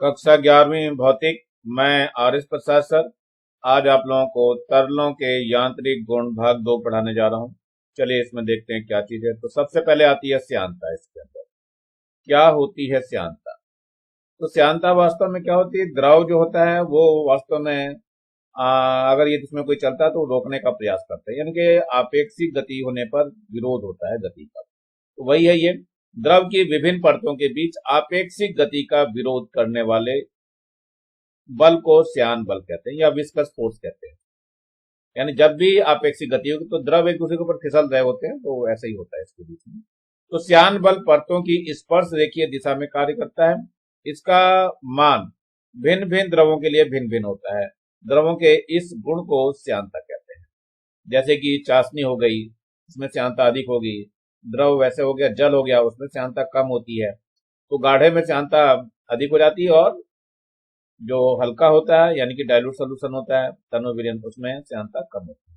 कक्षा 11वीं भौतिक। मैं आर एस प्रसाद सर आज आप लोगों को तरलों के यांत्रिक गुण भाग 2 पढ़ाने जा रहा हूं। चलिए इसमें देखते हैं क्या चीज है। तो सबसे पहले आती है श्यानता। इसके अंदर क्या होती है श्यानता? तो श्यानता वास्तव में क्या होती है? द्रव जो होता है वो वास्तव में अगर ये इसमें कोई चलता है तो वो रोकने का प्रयास करता है, यानी कि आपेक्षिक गति होने पर विरोध होता है गति का। तो वही है ये, द्रव की विभिन्न परतों के बीच आपेक्षिक गति का विरोध करने वाले बल को श्यान बल कहते हैं या विस्कस फोर्स कहते हैं। यानी जब भी आपेक्षिक गति होगी तो द्रव एक दूसरे के ऊपर फिसल रहे होते हैं, तो ऐसा ही होता है इसके बीच में। तो श्यान बल परतों की स्पर्श रेखीय दिशा में कार्य करता है। इसका मान भिन्न भिन्न द्रवों के लिए भिन्न भिन्न होता है। द्रवों के इस गुण को श्यानता कहते हैं। जैसे कि चाशनी हो गई, इसमें श्यानता अधिक होगी। द्रव वैसे हो गया, जल हो गया, उसमें श्यानता कम होती है। तो गाढ़े में श्यानता अधिक हो जाती है और जो हल्का होता है यानी कि डाइल्यूट सोल्यूशन होता है तनोविलियन, उसमें श्यानता कम होती है।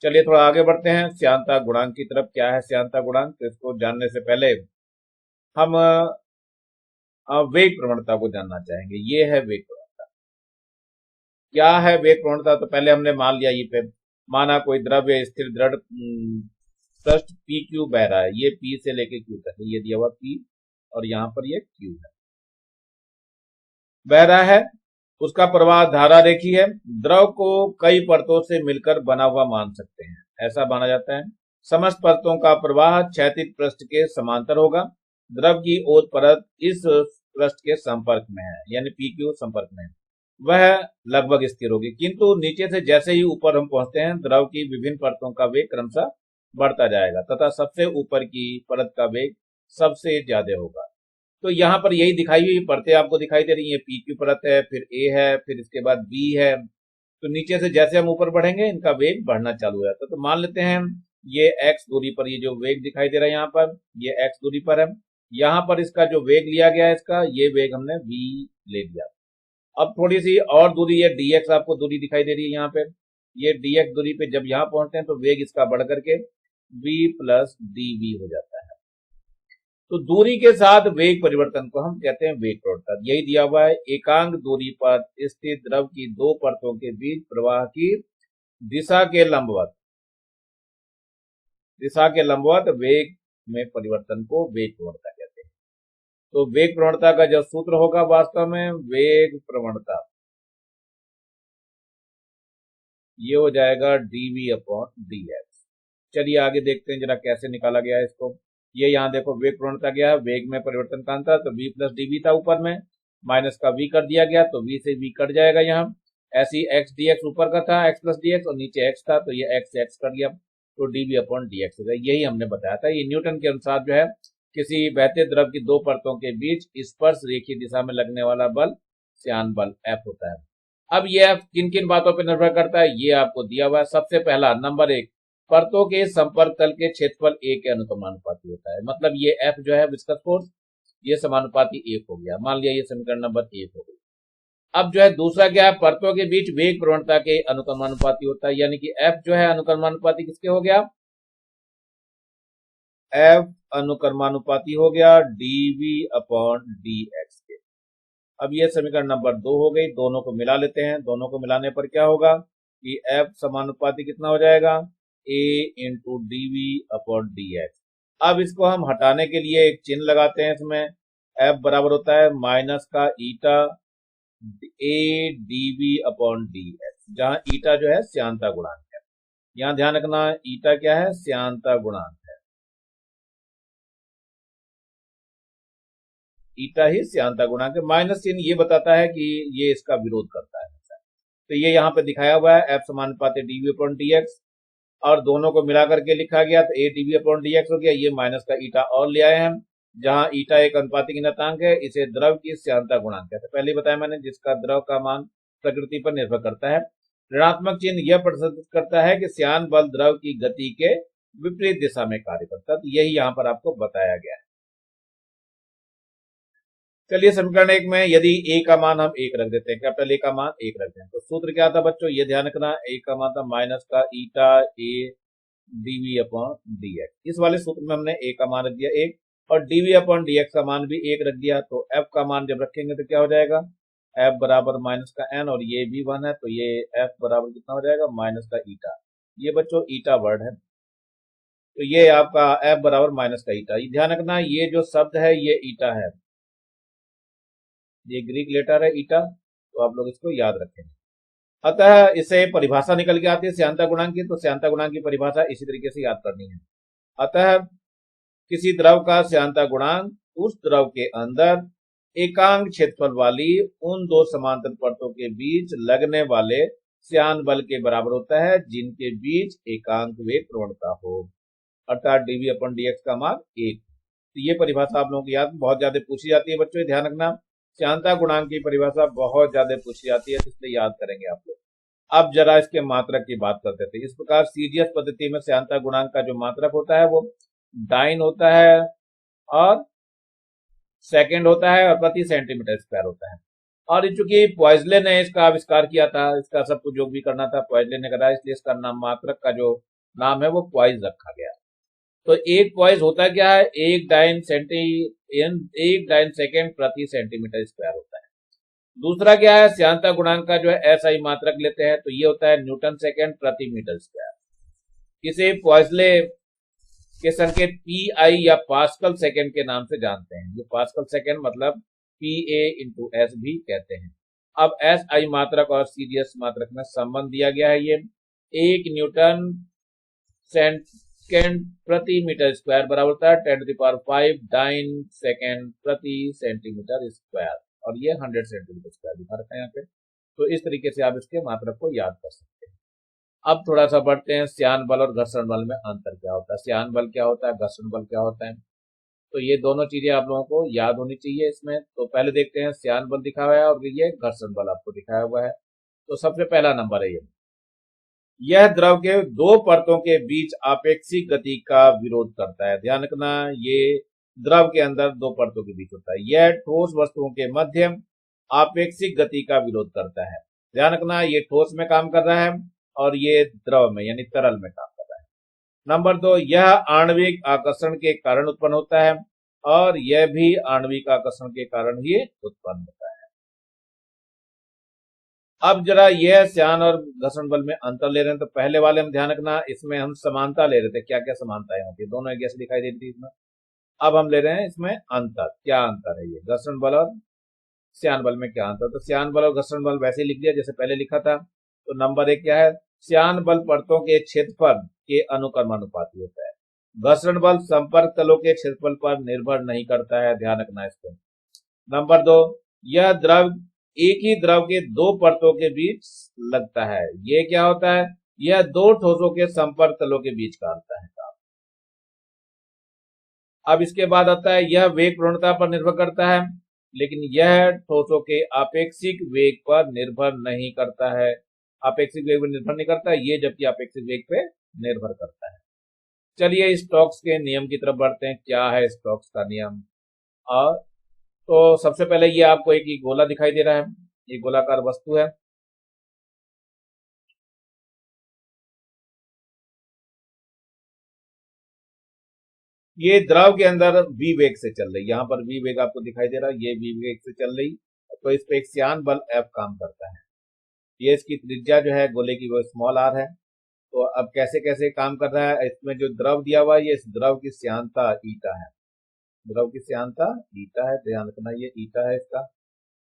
चलिए थोड़ा आगे बढ़ते हैं श्यानता गुणांक की तरफ। क्या है श्यानता गुणांक? तो इसको जानने से पहले हम वेग प्रवणता को जानना चाहेंगे। ये है वेग प्रवणता। क्या है वेग प्रवणता? तो पहले हमने मान लिया, ये पे माना कोई द्रव्य स्थिर दृढ़ पृष्ठ पी क्यू बह रहा है। ये पी से लेके क्यू तक है, ये दिया हुआ पी और यहां पर ये क्यू है, बह रहा है। उसका प्रवाह धारा रेखी है। द्रव को कई परतों से मिलकर बना हुआ मान सकते हैं, ऐसा माना जाता है। समस्त परतों का प्रवाह क्षैतिज पृष्ठ के समांतर होगा। द्रव की ओर परत इस पृष्ठ के संपर्क में है, यानी पी क्यू संपर्क में है, वह लगभग स्थिर होगी। किंतु नीचे से जैसे ही ऊपर हम पहुंचते हैं, द्रव की विभिन्न परतों का वेग क्रमशः बढ़ता जाएगा तथा सबसे ऊपर की परत का वेग सबसे ज्यादा होगा। तो यहाँ पर यही दिखाई हुई परतें आपको दिखाई दे रही है। पी क्यू परत है, फिर ए है, फिर इसके बाद बी है। तो नीचे से जैसे हम ऊपर बढ़ेंगे इनका वेग बढ़ना चालू हो जाता है। तो मान लेते हैं ये एक्स दूरी पर ये जो वेग दिखाई दे रहा है यहाँ पर, ये एक्स दूरी पर है। यहाँ पर इसका जो वेग लिया गया है, इसका ये वेग हमने v ले लिया। अब थोड़ी सी और दूरी है dx, आपको दूरी दिखाई दे रही है यहाँ पे। ये dx दूरी पे जब यहाँ पहुंचते हैं तो वेग इसका बढ़ करके v प्लस dv हो जाता है। तो दूरी के साथ वेग परिवर्तन को हम कहते हैं वेग प्रवणता। यही दिया हुआ है, एकांक दूरी पर स्थित द्रव की दो परतों के बीच प्रवाह की दिशा के लंबवत वेग में परिवर्तन को वेग प्रवणता कहते हैं। तो वेग प्रवणता का जो सूत्र होगा वास्तव में वेग प्रवणता, ये हो जाएगा dv अपॉन dx। चलिए आगे देखते हैं जरा कैसे निकाला गया है इसको। ये यहाँ देखो वेग प्रवणता गया है, वेग में परिवर्तन का अंतर, तो v प्लस dv था ऊपर में, माइनस का v कर दिया गया तो v से v कट जाएगा यहाँ। ऐसे ही x dx ऊपर का था x प्लस dx और नीचे x था, तो ये x से x कट गया तो dv अपॉन dx हो गया। यही हमने बताया था। ये न्यूटन के अनुसार जो है किसी बहते द्रव की दो परतों के बीच स्पर्श रेखीय दिशा में लगने वाला बल श्यान बल F होता है। अब यह किन किन बातों पर निर्भर करता है ये आपको दिया हुआ है। सबसे पहला नंबर 1, परतों के संपर्क तल के क्षेत्रफल a के अनुपाती होता है। मतलब ये F जो है विस्कस फोर्स, ये समानुपाती 1 हो गया। मान लिया ये समीकरण नंबर 1 हो गई। अब जो है दूसरा क्या है, परतों के बीच वेग प्रवणता के अनुक्रमानुपाती होता है, यानी कि F जो है अनुक्रमानुपाती किसके हो गया? F अनुक्रमानुपाती हो गया dv अपॉन dx के। अब ये समीकरण नंबर 2 हो गई। दोनों को मिला लेते हैं। दोनों को मिलाने पर क्या होगा कि F समानुपाती कितना हो जाएगा? a into dv upon dx। अब इसको हम हटाने के लिए एक चिन्ह लगाते हैं इसमें। F बराबर होता है माइनस का ईटा a dv अपॉन dx, जहां ईटा जो है श्यानता गुणांक है। यहां ध्यान रखना ईटा क्या है? श्यानता गुणांक है। ईटा ही श्यानता गुणांक है। माइनस चिन्ह ये बताता है कि ये इसका विरोध करता है। तो ये यहाँ पे दिखाया हुआ है F समानुपाती dv अपॉन dx, और दोनों को मिला करके लिखा गया तो a dv अपॉन dx हो गया। ये माइनस का ईटा और ले आए हम, जहां ईटा एक अनुपातिक नियतांक है, इसे द्रव की श्यानता गुणांक है। तो पहले ही बताया मैंने, जिसका द्रव का मान प्रकृति पर निर्भर करता है। ऋणात्मक चिन्ह यह प्रदर्शित करता है कि श्यान बल द्रव की गति के विपरीत दिशा में कार्य करता है। तो यही यहाँ पर आपको बताया गया है। चलिए समीकरण 1 में यदि a का मान हम 1 रख देते हैं, कैपिटल A का मान 1 रखते हैं, तो सूत्र क्या था बच्चों? ये ध्यान रखना, a का मान था माइनस का ईटा a dv अपॉन dx। इस वाले सूत्र में हमने a का मान रख दिया 1, और डीवी अपॉन डीएक्स का मान भी 1 रख दिया, तो एफ का मान जब रखेंगे तो क्या हो जाएगा, एफ बराबर माइनस का एन, और ये भी 1 है, तो ये एफ बराबर कितना हो जाएगा, माइनस का ईटा। ये बच्चों ईटा वर्ड है, तो ये आपका एफ बराबर माइनस का ईटा। ये ध्यान रखना, ये जो शब्द है ये ईटा है, ये ग्रीक लेटर है ईटा, तो आप लोग इसको याद रखेंगे। अतः इसे परिभाषा निकल के आती है श्यानता गुणांक की, तो श्यानता गुणांक की परिभाषा इसी तरीके से याद करनी है। अतः किसी द्रव का श्यानता गुणांक उस द्रव के अंदर एकांक क्षेत्रफल वाली उन दो समांतर परतों के बीच लगने वाले श्यान बल के बराबर होता है जिनके बीच एकांक वेग प्रवणता हो, अर्थात डीवी अपन डीएक्स का मान 1। तो ये परिभाषा आप लोगों की याद बहुत ज्यादा पूछी जाती है बच्चों, ध्यान रखना, श्यानता गुणांक की परिभाषा बहुत ज्यादा पूछी जाती है, इसलिए याद करेंगे आप लोग। अब जरा इसके मात्रक की बात करते थे। इस प्रकार सीडीएस पद्धति में श्यानता गुणांक का जो मात्रक होता है वो डाइन होता है और सेकंड होता है और प्रति सेंटीमीटर स्क्वायर होता है। और चूंकि पॉइजले ने इसका आविष्कार किया था, इसका सब कुछ जो भी करना था पॉइजले ने करा, इसलिए इसका नाम मात्रक का जो नाम है वो पॉइज रखा गया। तो एक पॉइज होता क्या है, एक डाइन सेकेंड प्रति सेंटीमीटर स्क्वायर होता है। दूसरा क्या है, श्यानता गुणांक का जो है एसआई मात्रक लेते हैं, तो ये होता है न्यूटन सेकेंड प्रति मीटर स्क्वायर। इसे पॉइजले के संकेत पी आई या पास्कल सेकेंड के नाम से जानते हैं। ये पास्कल सेकेंड मतलब पी ए इंटू एस भी कहते हैं। अब एस आई मात्रक और सीडीएस मात्रक में संबंध दिया गया है, ये 1 न्यूटन सेकेंड प्रति मीटर स्क्वायर बराबर होता है 10⁵ डाइन सेकेंड प्रति सेंटीमीटर स्क्वायर, और ये 100 सेंटीमीटर स्क्वायर दिखा रखा है यहाँ पे। तो इस तरीके से आप इसके मात्रक को याद कर सकते हैं। अब थोड़ा सा बढ़ते हैं, श्यान बल और घर्षण बल में अंतर क्या होता है, श्यान बल क्या होता है, घर्षण बल क्या होता है। तो ये दोनों चीजें आप लोगों को याद होनी चाहिए इसमें। तो पहले देखते हैं, श्यान बल दिखा हुआ है और ये घर्षण बल आपको दिखाया हुआ है। तो सबसे पहला नंबर है ये, यह द्रव के दो परतों के बीच आपेक्षिक गति का विरोध करता है। ध्यान रखना, ये द्रव के अंदर दो परतों के बीच होता है। यह ठोस वस्तुओं के मध्य आपेक्षिक गति का विरोध करता है। ध्यान रखना, ये ठोस में काम कर रहा है और ये द्रव में यानी तरल में काम कर रहा है। नंबर 2, यह आणविक आकर्षण के कारण उत्पन्न होता है और यह भी आणविक आकर्षण के कारण ही उत्पन्न होता है। अब जरा यह श्यान और घर्षण बल में अंतर ले रहे हैं, तो पहले वाले हम ध्यान रखना, इसमें हम समानता ले रहे थे, क्या क्या समानताएं होती है, दोनों एक जैसे दिखाई देती थी इसमें। अब हम ले रहे हैं इसमें अंतर, क्या अंतर है ये घर्षण बल और श्यान बल में क्या अंतर। तो श्यान बल और घर्षण बल वैसे लिख दिया जैसे पहले लिखा था। तो नंबर 1 क्या है, श्यान बल परतों के क्षेत्रफल के अनुक्रमानुपाती होता है। घर्षण बल संपर्क तलों के क्षेत्रफल पर निर्भर नहीं करता है, ध्यान रखना इसको। नंबर 2, यह द्रव एक ही द्रव के दो परतों के बीच लगता है। ये क्या होता है, यह दो ठोसों के संपर्क तलों के बीच का अंतर है। अब इसके बाद आता है, यह वेग प्रवणता पर निर्भर करता है, लेकिन यह ठोसों के आपेक्षिक वेग पर निर्भर नहीं करता है। आपेक्षिक वेग पर निर्भर नहीं करता है ये, जबकि आपेक्षिक वेग पे निर्भर करता है। चलिए स्टोक्स के नियम की तरफ बढ़ते हैं। क्या है स्टोक्स का नियम? और तो सबसे पहले ये आपको एक गोला दिखाई दे रहा है, ये गोलाकार वस्तु है। ये द्रव के अंदर v वेग से चल रही, यहाँ पर v वेग आपको दिखाई दे रहा है, ये v वेग से चल रही, तो इस पे एक श्यान बल F काम करता है। ये इसकी त्रिज्या जो है गोले की वो स्मॉल r है। तो अब कैसे कैसे काम कर रहा है, इसमें जो द्रव दिया हुआ है, ये इस द्रव की श्यानता ईटा है, द्रव की श्यानता ईटा है, ध्यान रखना ये ईटा है इसका।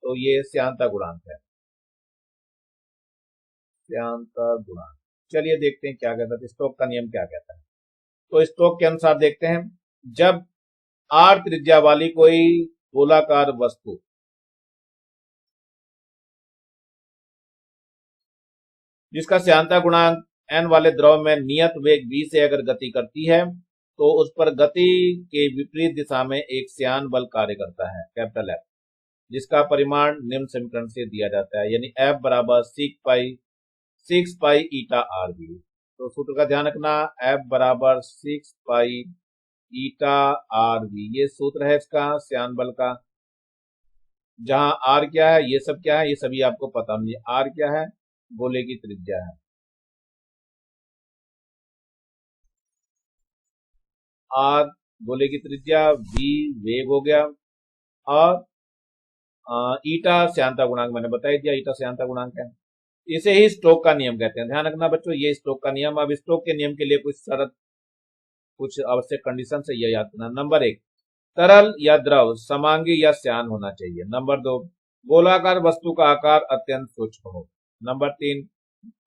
तो ये श्यानता गुणांक है, श्यानता गुणांक। चलिए देखते हैं क्या कहता है, स्टोक का नियम क्या कहता है। तो स्टोक के अनुसार देखते हैं, जब r त्रिज्या वाली कोई गोलाकार वस्तु जिसका श्यानता गुणांक n वाले द्रव में नियत वेग v से अगर गति करती है, तो उस पर गति के विपरीत दिशा में एक श्यान बल कार्य करता है, कैपिटल F, जिसका परिमाण निम्न समीकरण से दिया जाता है, यानी F बराबर 6 पाई ईटा आर वी। तो सूत्र का ध्यान रखना, F बराबर 6 पाई ईटा आर वी, ये सूत्र है इसका श्यान बल का। जहां आर क्या है, ये सब क्या है, ये सभी आपको पता नहीं। आर क्या है, गोले की त्रिज्या है, आर गोले की त्रिज्या, v वेग हो गया, और ईटा श्यानता गुणांक मैंने बता ही दिया, ईटा श्यानता गुणांक है। इसे ही स्टोक का नियम कहते हैं। ध्यान रखना बच्चों, ये स्टोक का नियम। अब स्टोक के नियम के लिए कुछ शर्त, कुछ आवश्यक कंडीशन है, ये याद करना। नंबर 1, तरल या द्रव समांगी या श्यान होना चाहिए। नंबर 2, गोलाकार वस्तु का आकार अत्यंत सूक्ष्म हो। नंबर 3,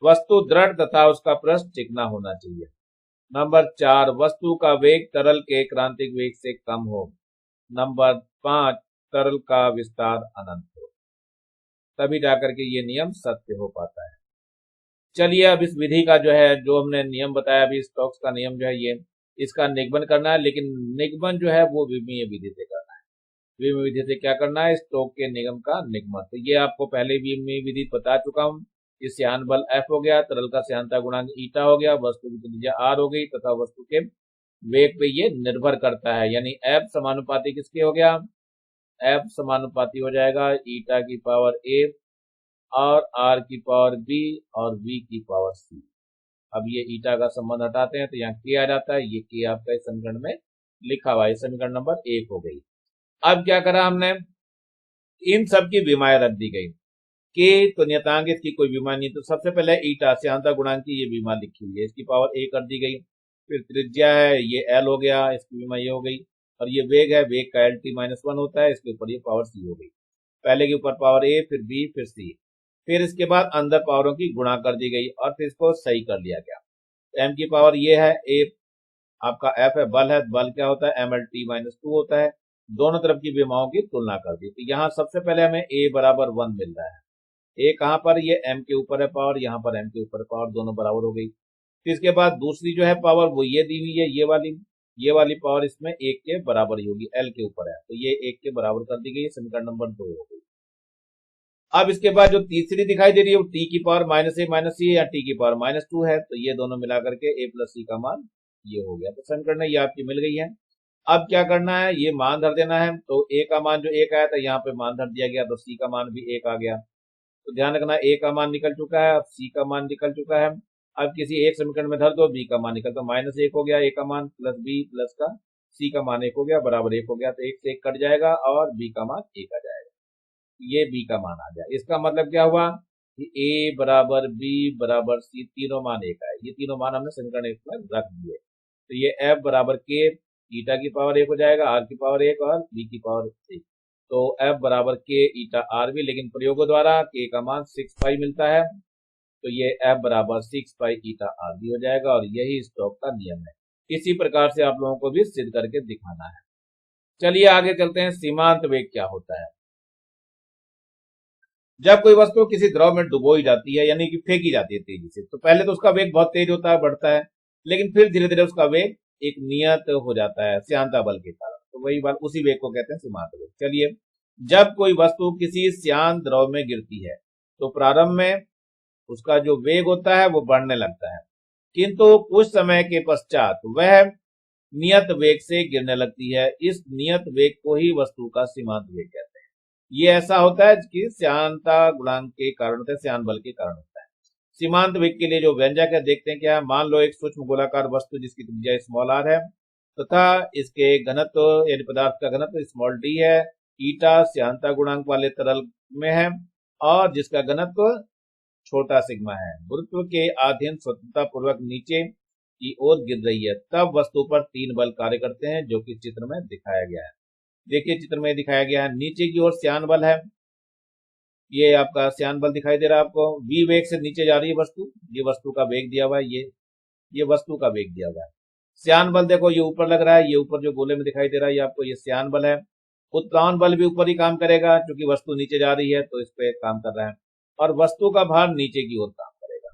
वस्तु दृढ़ तथा उसका पृष्ठ चिकना होना चाहिए। नंबर 4, वस्तु का वेग तरल के क्रांतिक वेग से कम हो। नंबर 5, तरल का विस्तार अनंत हो। तभी जाकर के ये नियम सत्य हो पाता है। चलिए अब इस विधि का जो है, जो हमने नियम बताया अभी, स्टोक्स का नियम जो है, ये इसका निगमन करना है, लेकिन निगमन जो है वो विमीय विधि से करना है। विमीय विधि से क्या करना है? स्टोक के नियम का निगमन। तो ये आपको पहले विमीय विधि बता चुका हूं। इस श्यान बल F हो गया, तरल का श्यानता गुणांक ईटा हो गया, वस्तु की त्रिज्या R हो गई, तथा वस्तु के वेग पे ये निर्भर करता है। यानी F समानुपाती किसके हो गया? F समानुपाती हो जाएगा ईटा की पावर A और R की पावर B और V की पावर C। अब ये ईटा का संबंध हटाते हैं तो यहाँ K आ जाता है। ये K आपका इस समीकरण में लिखा हुआ है, समीकरण नंबर 1 हो गई। अब क्या करा हमने? इन सब की विमाएं रख दी गई। K तो नियतांक, इसकी कोई विमा नहीं, तो सबसे पहले ईटा श्यानता गुणांक की ये विमा लिखी हुई है, इसकी पावर A कर दी गई। फिर त्रिज्या है, ये L हो गया, इसकी विमा ये हो गई। और ये वेग है, वेग का LT-1 होता है, इसके ऊपर ये पावर C हो गई। पहले के ऊपर पावर A, फिर B, फिर C। फिर इसके बाद अंदर पावरों की गुणा कर दी गई और फिर इसको सही कर लिया गया। M की पावर ये है, A आपका F है, बल है, बल क्या होता है? MLT-2 होता है। दोनों तरफ की विमाओं की तुलना कर दी। तो यहाँ सबसे पहले हमें A बराबर 1 मिल रहा है। A कहां पर? ये M के ऊपर है पावर, यहाँ पर M के ऊपर पावर, दोनों बराबर हो गई। फिर इसके बाद दूसरी जो है पावर वो ये दी हुई है, ये वाली पावर इसमें 1 के बराबर ही होगी, L के ऊपर है, तो ये 1 के बराबर कर दी गई, समीकरण नंबर 2 हो गई। अब इसके बाद जो तीसरी दिखाई दे रही है वो t की पावर -a -c या t की पावर -2 है, तो ये दोनों मिलाकर के a प्लस c का मान ये हो गया। तो समीकरण ये आपकी मिल गई है। अब क्या करना है? ये मान धर देना है। तो a का मान जो 1 आया था यहाँ पे मान धर दिया गया, तो c का मान भी 1 आ गया। तो ध्यान रखना, a का मान निकल चुका है, अब c का मान निकल चुका है। अब किसी एक समीकरण में धर दो, b का मान निकल, तो -1 हो गया a का मान, प्लस b प्लस का c का मान 1 हो गया, बराबर 1 हो गया। तो 1 से 1 कट जाएगा और b का मान 1 आ जाएगा। ये b का मान आ गया। इसका मतलब क्या हुआ कि a बराबर b बराबर c, तीनों मान 1 आए। ये तीनों मान हमने समीकरण 1 में रख दिए। तो ये f बराबर k, ईटा की पावर 1 हो जाएगा, r की पावर 1 और b की पावर 1। तो f बराबर k ईटा r भी, लेकिन प्रयोगों द्वारा k का मान 6 पाई मिलता है, तो ये f बराबर 6 पाई ईटा r भी हो जाएगा। और यही स्टोक का नियम है। इसी प्रकार से आप लोगों को भी सिद्ध करके दिखाना है। चलिए आगे चलते हैं। सीमांत वेग क्या होता है? जब कोई वस्तु किसी द्रव में डुबोई जाती है, यानी कि फेंकी जाती है तेजी से, तो पहले तो उसका वेग बहुत तेज होता है, बढ़ता है, लेकिन फिर धीरे धीरे उसका वेग एक नियत हो जाता है श्यानता बल के कारण। तो वही बात, उसी वेग को कहते हैं सीमांत वेग। चलिए, जब कोई वस्तु किसी श्यान द्रव में गिरती है तो प्रारंभ में उसका जो वेग होता है वो बढ़ने लगता है, किंतु कुछ समय के पश्चात वह नियत वेग से गिरने लगती है। इस नियत वेग को ही वस्तु का सीमांत वेग कहते हैं। ये ऐसा होता है कि श्यानता गुणांक के कारण होता है, श्यान बल के कारण होता है। सीमांत वेग के लिए जो व्यंजक है देखते हैं क्या है। मान लो एक सूक्ष्म गोलाकार वस्तु जिसकी त्रिज्या स्मॉल r है तथा इसके घनत्व यानी पदार्थ का घनत्व स्मॉल d है, ईटा श्यानता गुणांक वाले तरल में है और जिसका घनत्व छोटा सिग्मा है, गुरुत्व के अधीन स्वतंत्रता पूर्वक नीचे की ओर गिर रही है, तब वस्तु पर 3 बल कार्य करते हैं, जो कि चित्र में दिखाया गया है। देखिए चित्र में दिखाया गया है, नीचे की ओर श्यान बल है, ये आपका श्यान बल दिखाई दे रहा है आपको। v वेग से नीचे जा रही है वस्तु, ये वस्तु का वेग दिया हुआ है, ये वस्तु का वेग दिया हुआ है। श्यान बल देखो ये ऊपर लग रहा है, ये ऊपर जो गोले में दिखाई दे रहा है ये आपको, ये श्यान बल है। उत्प्लावन बल भी ऊपर ही काम करेगा, क्योंकि वस्तु नीचे जा रही है तो इस पे काम कर रहा है, और वस्तु का भार नीचे की ओर काम करेगा।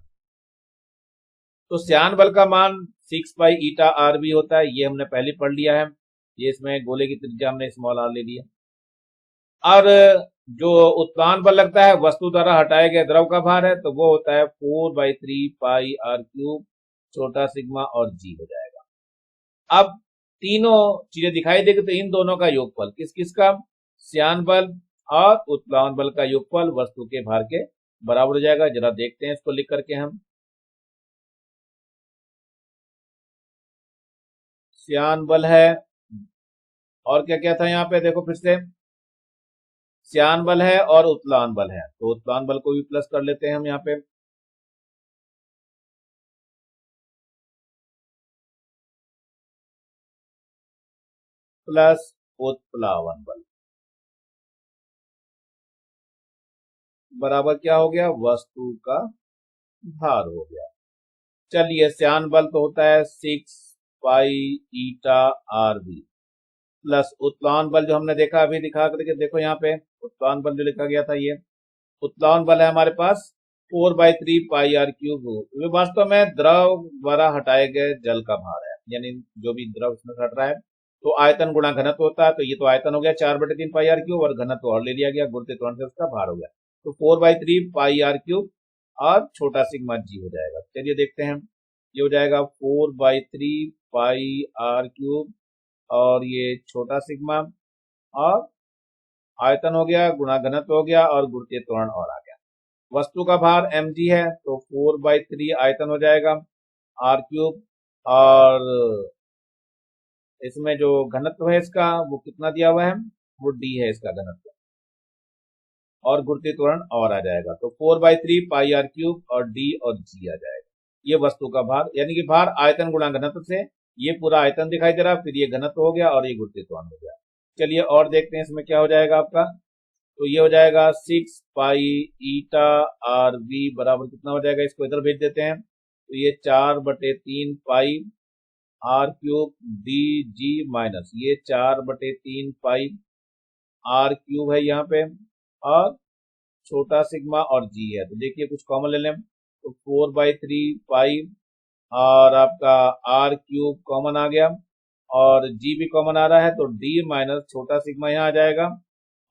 तो श्यान बल का मान 6 पाई ईटा r भी होता है, ये हमने पहले पढ़ लिया है। ये इसमें गोले की त्रिज्या हमने स्मॉल r ले लिया। और जो उत्प्लावन बल लगता है वस्तु द्वारा हटाए गए द्रव का भार है, तो वो होता है 4/3 पाई r क्यूब छोटा सिग्मा और g हो जाएगा। अब तीनों चीजें दिखाई देगी, तो इन दोनों का योगफल किस किस का? श्यान बल और उत्प्लावन बल का योगफल वस्तु के भार के बराबर हो जाएगा। जरा देखते हैं इसको लिख करके हम। श्यान बल है और क्या क्या था यहाँ पे, देखो फिर से श्यान बल है और उत्प्लावन बल है, तो उत्प्लावन बल को भी प्लस कर लेते हैं हम यहाँ पे। प्लस उत्प्लावन बल बराबर क्या हो गया, वस्तु का भार हो गया। चलिए श्यान बल तो होता है 6 पाई ईटा आर बी, प्लस उत्प्लावन बल जो हमने देखा अभी दिखा करके, देखो यहाँ पे उत्प्लावन बल जो लिखा गया था, ये उत्प्लावन बल है हमारे पास 4/3 पाई आर क्यूब। ये वास्तव में द्रव द्वारा हटाए गए जल का भार है, यानी जो भी द्रव इसमें से हट रहा है, तो आयतन गुणा घनत्व होता है, तो ये तो आयतन हो गया 4/3 पाई आर क्यूब, और घनत्व और ले लिया गया, गुरुत्व त्वरण से उसका भार हो गया, तो 4/3 पाई आर क्यूब और छोटा सिग्मा जी हो जाएगा। चलिए देखते हैं, ये हो जाएगा 4/3 पाई आर क्यूब, और ये छोटा सिग्मा, और आयतन हो गया गुणा घनत्व हो गया, और गुरुत्वीय त्वरण और आ गया। वस्तु का भार mg है, तो 4/3 आयतन हो जाएगा r क्यूब, और इसमें जो घनत्व है इसका वो कितना दिया हुआ है, वो d है इसका घनत्व, और गुरुत्वीय त्वरण और आ जाएगा, तो 4/3 पाई आर क्यूब और d और g आ जाएगा। ये वस्तु का भार, यानी कि भार आयतन गुणा घनत्व से, ये पूरा आयतन दिखाई दे रहा, फिर ये घनत्व हो गया और ये गुरुत्वीय त्वरण हो गया। चलिए और देखते हैं इसमें क्या हो जाएगा आपका, तो ये हो जाएगा 6 पाई ईटा आर बी बराबर कितना हो जाएगा, इसको इधर भेज देते हैं, तो ये 4/3 pi R cube D G minus ये 4/3 पाई आर क्यूब है यहाँ पे, और छोटा सिग्मा और जी है, तो देखिए कुछ कॉमन ले लें, तो 4/3 पाई, और आपका r क्यूब कॉमन आ गया, और जी भी कॉमन आ रहा है, तो डी माइनस छोटा सिग्मा यहाँ आ जाएगा,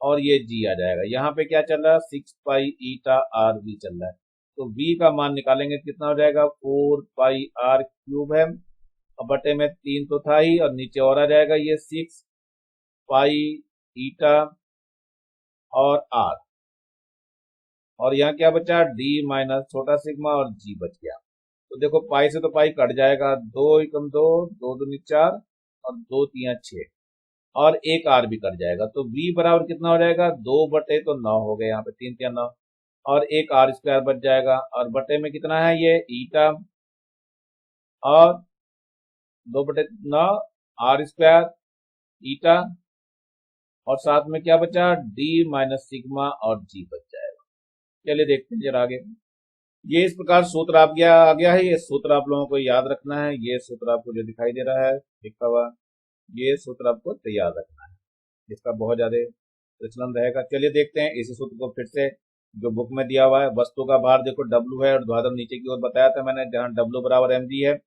और ये जी आ जाएगा। यहाँ पे क्या चल रहा है, 6 पाई ईटा आर बी चल रहा है, तो v का मान निकालेंगे कितना हो जाएगा, 4 पाई आर क्यूब है, और बटे में 3 तो था ही, और नीचे और आ जाएगा ये 6 पाई ईटा और आर, और यहाँ क्या बचा, डी माइनस छोटा सिग्मा और जी बच गया। तो देखो पाई से तो पाई कट जाएगा, 2 × 2 2 दूनी 4, और 2 3 6, और एक आर भी कट जाएगा, तो v बराबर कितना हो जाएगा, 2/9 हो गया, यहाँ पे 3 3 9, और एक आर स्क्वायर बच जाएगा, और बटे में कितना है ये ईटा, और 2/9 आर स्क्वायर ईटा, और साथ में क्या बचा, डी माइनस सिग्मा और जी बच जाएगा। चलिए देखते हैं जरा आगे। ये इस प्रकार सूत्र आ गया है, ये सूत्र आप लोगों को याद रखना है, ये सूत्र आपको जो दिखाई दे रहा है लिखा हुआ, ये सूत्र आपको तैयार रखना है, इसका बहुत ज्यादा प्रचलन रहेगा। चलिए देखते हैं इसी सूत्र को फिर से, जो बुक में दिया हुआ है। वस्तु का भार देखो W है, और ध्रुवाधर नीचे की ओर बताया था मैंने, जहां W बराबर mg है,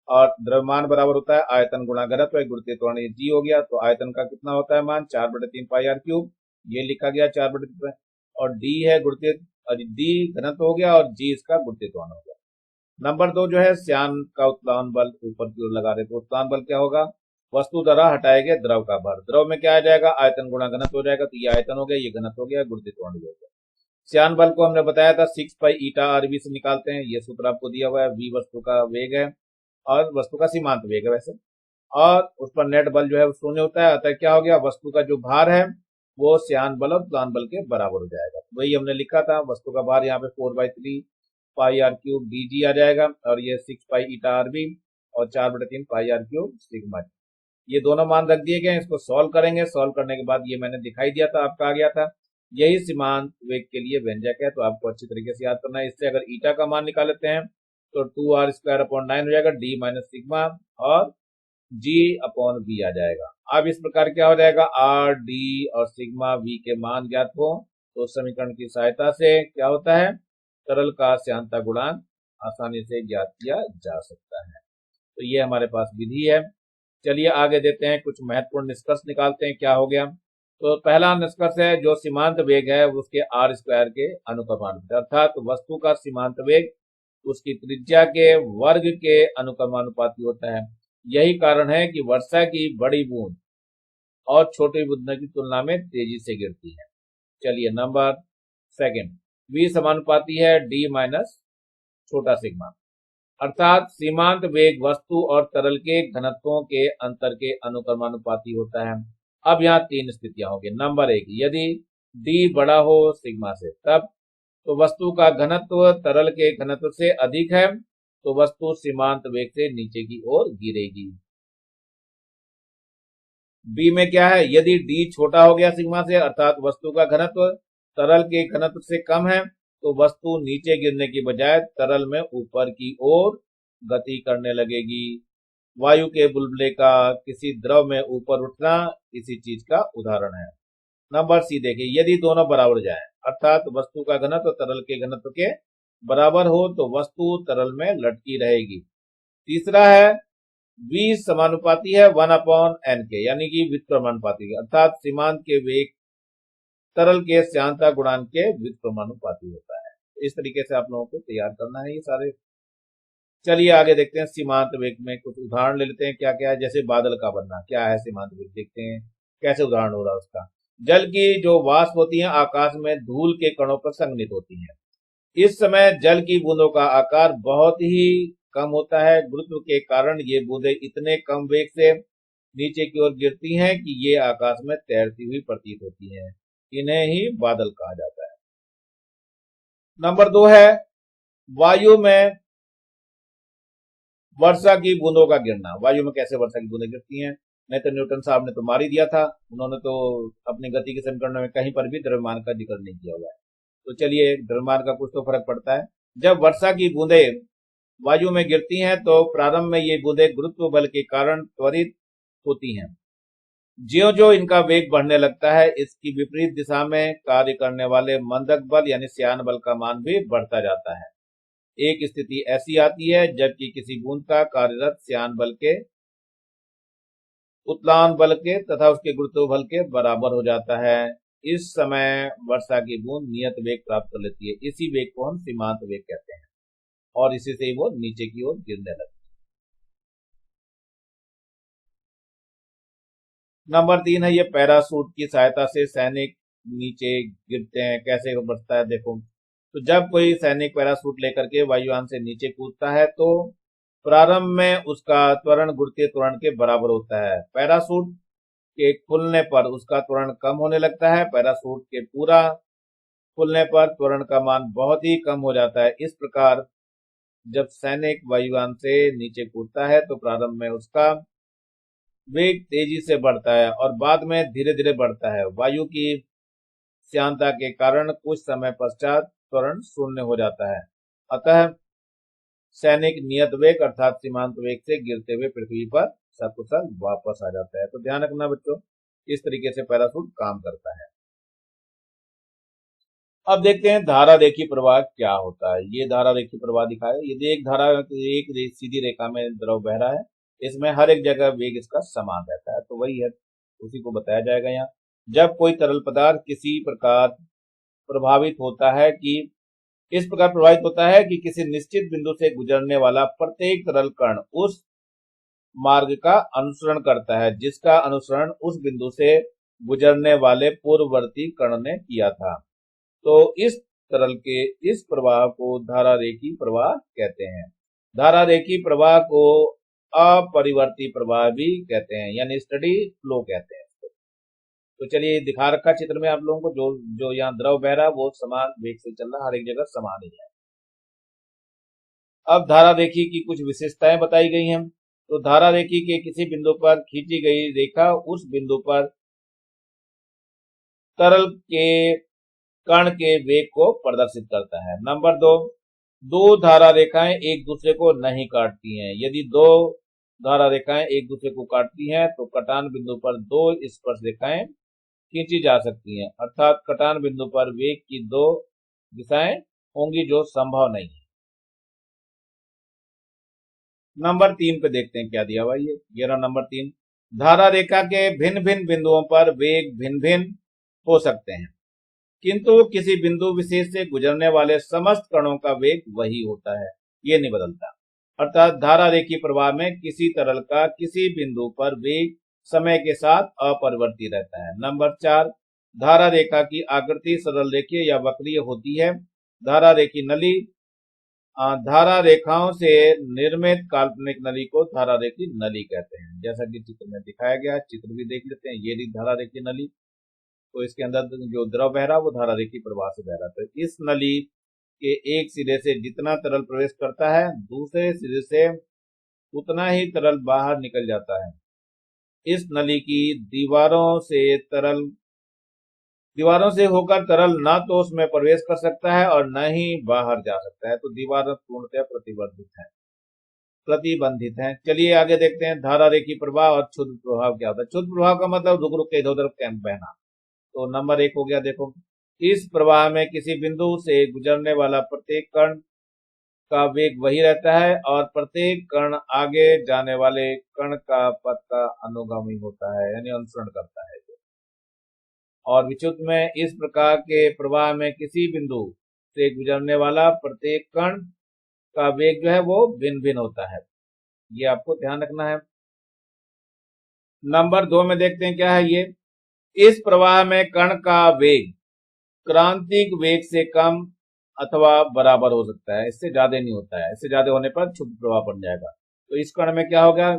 और द्रव्यमान बराबर होता है आयतन गुणा घनत्व, गुरुत्वीय त्वरण ये g हो गया, तो आयतन का कितना होता है मान, 4/3 पाई आर क्यूब, ये लिखा गया 4/3, और d है गुरुत्वीय, d घनत्व हो गया, और g इसका गुरुत्वीय त्वरण हो गया। नंबर 2 जो है श्यान का उत्प्लावन बल, ऊपर की ओर लगा रहे, तो उत्प्लावन बल क्या होगा, वस्तु द्वारा हटाए गए द्रव का भार, द्रव में क्या आ जाएगा, आयतन गुणा घनत्व हो जाएगा, तो ये आयतन हो गया, ये घनत्व हो गया, गुरुत्वीय त्वरण हो गया। श्यान बल को हमने बताया था 6 पाई ईटा आर बी से निकालते हैं, ये सूत्र आपको दिया हुआ है, v वस्तु का वेग है, और वस्तु का सीमांत वेग है वैसे, और उस पर नेट बल जो है वो शून्य होता है, अतः क्या हो गया, वस्तु का जो भार है वो श्यान बल और उत्प्लावन बल के बराबर हो जाएगा। वही हमने लिखा था, वस्तु का भार यहाँ पे 4/3 पाई आर क्यूब डी जी आ जाएगा, और ये 6 पाई ईटा आर बी, और 4/3 पाई आर क्यूब सिग्मा जी, ये दोनों मान रख दिए गए, इसको सॉल्व करेंगे, सॉल्व करने के बाद ये मैंने दिखाई दिया था, आपका आ गया था, यही सीमांत वेग के लिए व्यंजक है, तो आपको अच्छी तरीके से याद करना है। इससे अगर ईटा का मान निकाल लेते हैं, तो 2r² 9 हो जाएगा, डी माइनस सिग्मा, और जी अपॉन वी आ जाएगा। अब इस प्रकार क्या हो जाएगा, आर डी और सिग्मा वी के मान ज्ञात हो, तो समीकरण की सहायता से क्या होता है, तरल का श्यानता गुणांक आसानी से ज्ञात किया जा सकता है। तो ये हमारे पास विधि है। चलिए आगे देते हैं, कुछ महत्वपूर्ण निष्कर्ष निकालते हैं, क्या हो गया। तो पहला निष्कर्ष है, जो सीमांत वेग है उसके आर स्क्वायर के अनुक्रमानुपाती, अर्थात वस्तु का सीमांत वेग उसकी त्रिज्या के वर्ग के अनुक्रमानुपाती होता है। यही कारण है कि वर्षा की बड़ी बूंद और छोटी बूंदों की तुलना में तेजी से गिरती है। चलिए नंबर सेकंड, v समानुपाती है d माइनस छोटा सिग्मा, अर्थात सीमांत वेग वस्तु और तरल के घनत्वों के अंतर के अनुक्रमानुपाती होता है। अब यहाँ तीन स्थितियां होंगी। नंबर एक, यदि डी बड़ा हो सिग्मा से, तब तो वस्तु का घनत्व तरल के घनत्व से अधिक है, तो वस्तु सीमांत वेग से नीचे की ओर गिरेगी। बी में क्या है, यदि डी छोटा हो गया सिग्मा से, अर्थात वस्तु का घनत्व तरल के घनत्व से कम है, तो वस्तु नीचे गिरने की बजाय तरल में ऊपर की ओर गति करने लगेगी। वायु के बुलबुले का किसी द्रव में ऊपर उठना इसी चीज का उदाहरण है। नंबर सी देखिए, यदि दोनों बराबर जाएं, अर्थात वस्तु का घनत्व तरल के घनत्व के बराबर हो, तो वस्तु तरल में लटकी रहेगी। तीसरा है, v समानुपाती है 1/n के, यानी कि व्युत्क्रमानुपाती, अर्थात सीमांत के वेग तरल के श्यानता गुणांक के व्युत्क्रमानुपाती होता है। इस तरीके से आप लोगों को तैयार करना है ये सारे। चलिए आगे देखते हैं, सीमांत वेग में कुछ उदाहरण ले लेते हैं क्या क्या है। जैसे बादल का बनना, क्या है सीमांत वेग, देखते हैं कैसे उदाहरण हो रहा है उसका। जल की जो वाष्प होती है आकाश में धूल के कणों पर संघनित होती है। इस समय जल की बूंदों का आकार बहुत ही कम होता है। गुरुत्व के कारण ये बूंदें इतने कम वेग से नीचे की ओर गिरती हैं कि ये आकाश में तैरती हुई प्रतीत होती हैं। इन्हें ही बादल कहा जाता है। नंबर 2 है, वायु में वर्षा की बूंदों का गिरना। वायु में कैसे वर्षा की बूंदें गिरती हैं, नहीं तो न्यूटन साहब ने तो मार ही दिया था, उन्होंने तो अपनी गति के समीकरणों में कहीं पर भी द्रव्यमान का जिक्र नहीं किया हुआ है। तो चलिए, द्रव्यमान का कुछ तो फर्क पड़ता है। जब वर्षा की बूंदें वायु में गिरती हैं तो प्रारंभ में ये बूंदें गुरुत्व बल के कारण त्वरित होती हैं। ज्यों ज्यों इनका वेग बढ़ने लगता है, इसकी विपरीत दिशा में कार्य करने वाले मंदक बल यानी श्यान बल का मान भी बढ़ता जाता है। एक स्थिति ऐसी आती है जबकि किसी बूंद का कार्यरत श्यान बल के उत्प्लावन बल के तथा उसके गुरुत्व बल के बराबर हो जाता है। इस समय वर्षा की बूंद नियत वेग प्राप्त कर लेती है। इसी वेग को हम सीमांत वेग कहते हैं और इसी से ही वो नीचे की ओर गिरने लगती है। नंबर 3 है, ये पैराशूट की सहायता से सैनिक नीचे गिरते हैं। कैसे बढ़ता है देखो, तो जब कोई सैनिक पैराशूट लेकर के वायुयान से नीचे कूदता है तो प्रारंभ में उसका त्वरण गुरुत्वीय त्वरण के बराबर होता है। पैराशूट के खुलने पर उसका त्वरण कम होने लगता है। पैराशूट के पूरा खुलने पर त्वरण का मान बहुत ही कम हो जाता है। इस प्रकार जब सैनिक वायुयान से नीचे कूदता है तो प्रारंभ में उसका वेग तेजी से बढ़ता है और बाद में धीरे धीरे बढ़ता है। वायु की श्यानता के कारण कुछ समय पश्चात त्वरण शून्य हो जाता है। अतः सैनिक नियत वेग अर्थात सीमांत वेग से गिरते हुए पृथ्वी पर सकुशल वापस आ जाता है। तो ध्यान रखना बच्चों, इस तरीके से पैराशूट काम करता है। अब देखते हैं धारा रेखी प्रवाह क्या होता है। ये धारा रेखी प्रवाह दिखाया, यदि एक धारा सीधी रेखा में द्रव बह रहा है, इसमें हर एक जगह वेग इसका समान रहता है, तो वही है, उसी को बताया जाएगा यहाँ। जब कोई तरल पदार्थ किसी प्रकार प्रभावित होता है कि इस प्रकार प्रभावित होता है कि किसी निश्चित बिंदु से गुजरने वाला प्रत्येक तरल कण उस मार्ग का अनुसरण करता है जिसका अनुसरण उस बिंदु से गुजरने वाले पूर्ववर्ती कण ने किया था, तो इस तरल के इस प्रवाह को धारा रेखी प्रवाह कहते हैं। धारा रेखी प्रवाह को अपरिवर्ती प्रवाह भी कहते हैं, यानी स्टडी फ्लो कहते हैं। तो चलिए, दिखा रखा चित्र में आप लोगों को, जो जो यहाँ द्रव बह रहा है वो समान वेग से चल रहा है, हर एक जगह समान ही है। अब धारा रेखी की कुछ विशेषताएं बताई गई हैं। तो धारा रेखी के किसी बिंदु पर खींची गई रेखा उस बिंदु पर तरल के कण के वेग को प्रदर्शित करता है। नंबर 2, दो धारा रेखाएं एक दूसरे को नहीं काटती हैं। यदि दो धारा रेखाएं एक दूसरे को काटती हैं तो कटान बिंदु पर दो स्पर्श रेखाएं खींची जा सकती हैं, अर्थात कटान बिंदु पर वेग की दो दिशाएं होंगी जो संभव नहीं है। नंबर 3 पे देखते हैं क्या दिया हुआ है। ये रहा नंबर 3, धारा रेखा के भिन्न भिन्न बिंदुओं पर वेग भिन्न भिन्न हो सकते हैं, किंतु किसी बिंदु विशेष से गुजरने वाले समस्त कणों का वेग वही होता है, ये नहीं बदलता। अर्थात धारा रेखी प्रवाह में किसी तरल का किसी बिंदु पर वेग समय के साथ अपरिवर्ती रहता है। नंबर 4, धारा रेखा की आकृति सरल रेखीय या वक्रीय होती है। धारा रेखी नली धारा रेखाओं से निर्मित काल्पनिक नली को धारा रेखी नली कहते हैं। जैसा कि चित्र में दिखाया गया, चित्र भी देख लेते हैं। ये रही धारा रेखी नली, तो इसके अंदर जो द्रव बह रहा वो धारा रेखी प्रवाह से बह रहा। तो इस नली के एक सिरे से जितना तरल प्रवेश करता है, दूसरे सिरे से उतना ही तरल बाहर निकल जाता है। इस नली की दीवारों से होकर तरल ना तो उसमें प्रवेश कर सकता है और न ही बाहर जा सकता है। तो दीवार पूर्णतः प्रतिबंधित है। चलिए आगे देखते हैं धारा रेखी प्रवाह और क्षुद्र प्रभाव क्या होता है। क्षुद्र प्रभाव का मतलब रुक रुक के इधर उधर बहना। तो नंबर 1 हो गया, देखो इस प्रवाह में किसी बिंदु से गुजरने वाला प्रत्येक कण का वेग वही रहता है और प्रत्येक कण आगे जाने वाले कण का पथ का अनुगामी होता है, यानी अनुसरण करता है। और विद्युत में इस प्रकार के प्रवाह में किसी बिंदु से गुजरने वाला प्रत्येक कण का वेग जो है वो भिन्न भिन्न होता है। ये आपको ध्यान रखना है। नंबर 2 में देखते हैं क्या है ये। इस प्रवाह में कण का वेग क्रांतिक वेग से कम अथवा बराबर हो सकता है, इससे ज्यादा नहीं होता है। इससे ज्यादा होने पर क्षुद्र प्रवाह बन जाएगा। तो इस कण में क्या होगा,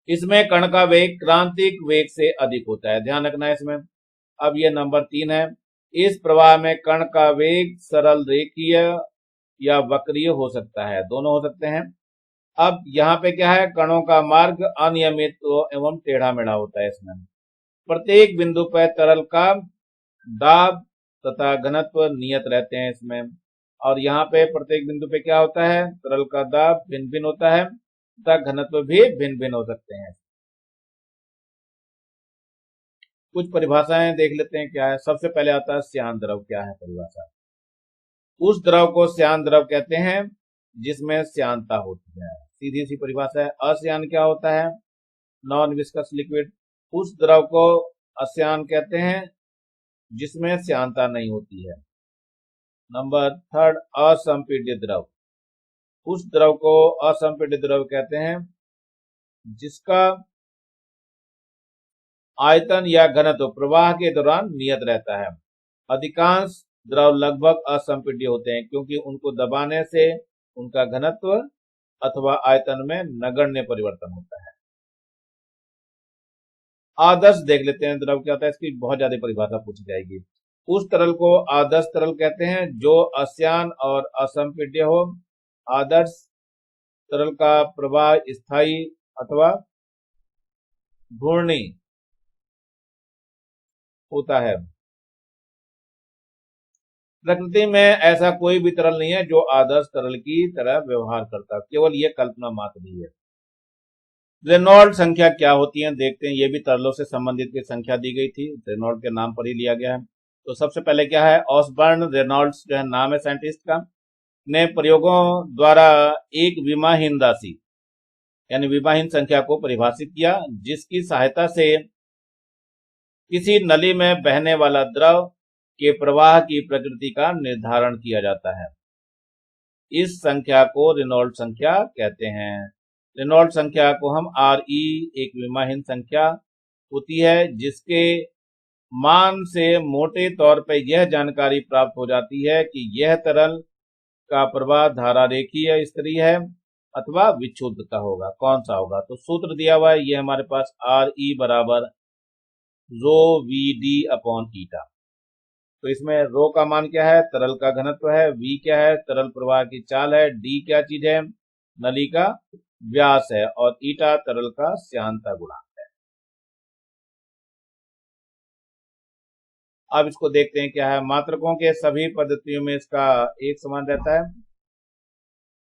इसमें कण का वेग क्रांतिक वेग से अधिक होता है, ध्यान रखना है इसमें। अब ये नंबर 3 है। इस प्रवाह में कण का वेग सरल रेखीय या वक्रीय हो सकता है, दोनों हो सकते हैं। अब यहाँ पे क्या है, कणों का मार्ग अनियमित एवं टेढ़ा मेढ़ा होता है। इसमें प्रत्येक बिंदु पर तरल का दाब तथा घनत्व नियत रहते हैं इसमें। और यहाँ पे प्रत्येक बिंदु पे क्या होता है, तरल का दाब भिन्न भिन्न होता है तथा घनत्व भी भिन्न भिन्न हो सकते हैं। कुछ परिभाषाएं देख लेते हैं क्या है। सबसे पहले आता है श्यान द्रव। क्या है परिभाषा, उस द्रव को श्यान द्रव कहते हैं जिसमें श्यानता होती है। सीधी सी परिभाषा है। अश्यान क्या होता है, नॉन विस्कस लिक्विड। उस द्रव को अश्यान कहते हैं जिसमें श्यानता नहीं होती है। नंबर 3, असंपीड्य द्रव। उस द्रव को असंपीड्य द्रव कहते हैं जिसका आयतन या घनत्व प्रवाह के दौरान नियत रहता है। अधिकांश द्रव लगभग असंपीड्य होते हैं क्योंकि उनको दबाने से उनका घनत्व अथवा आयतन में नगण्य परिवर्तन होता है। आदर्श देख लेते हैं द्रव क्या होता है। इसकी बहुत ज्यादा परिभाषा पूछी जाएगी। उस तरल को आदर्श तरल कहते हैं जो अश्यान और असंपीड्य हो। आदर्श तरल का प्रवाह स्थायी अथवा घूर्णी होता है। प्रकृति में ऐसा कोई भी तरल नहीं है जो आदर्श तरल की तरह व्यवहार करता, केवल ये कल्पना मात्र ही है। रेनॉल्ड संख्या क्या होती है देखते हैं। ये भी तरलों से संबंधित की संख्या दी गई थी, रेनॉल्ड के नाम पर ही लिया गया है। तो सबसे पहले क्या है, ऑसबर्न रेनॉल्ड्स जो है नाम है साइंटिस्ट का, ने प्रयोगों द्वारा एक विमाहीन राशि यानी विमाहीन संख्या को परिभाषित किया जिसकी सहायता से किसी नली में बहने वाला द्रव के प्रवाह की प्रकृति का निर्धारण किया जाता है। इस संख्या को रेनॉल्ड संख्या कहते हैं। रेनॉल्ड संख्या को हम RE एक विमाहीन संख्या होती है जिसके मान से मोटे तौर पर यह जानकारी प्राप्त हो जाती है कि यह तरल का प्रवाह धारा रेखीय स्तरीय है अथवा विक्षुब्ध का होगा, कौन सा होगा। तो सूत्र दिया हुआ है ये हमारे पास, RE बराबर रो VD अपॉन ईटा। तो इसमें रो का मान क्या है, तरल का घनत्व है, V क्या है, तरल प्रवाह की चाल है, D क्या चीज है, नली का व्यास है, और ईटा तरल का श्यानता गुणांक है। अब इसको देखते हैं क्या है। मात्रकों के सभी पद्धतियों में इसका एक समान रहता है।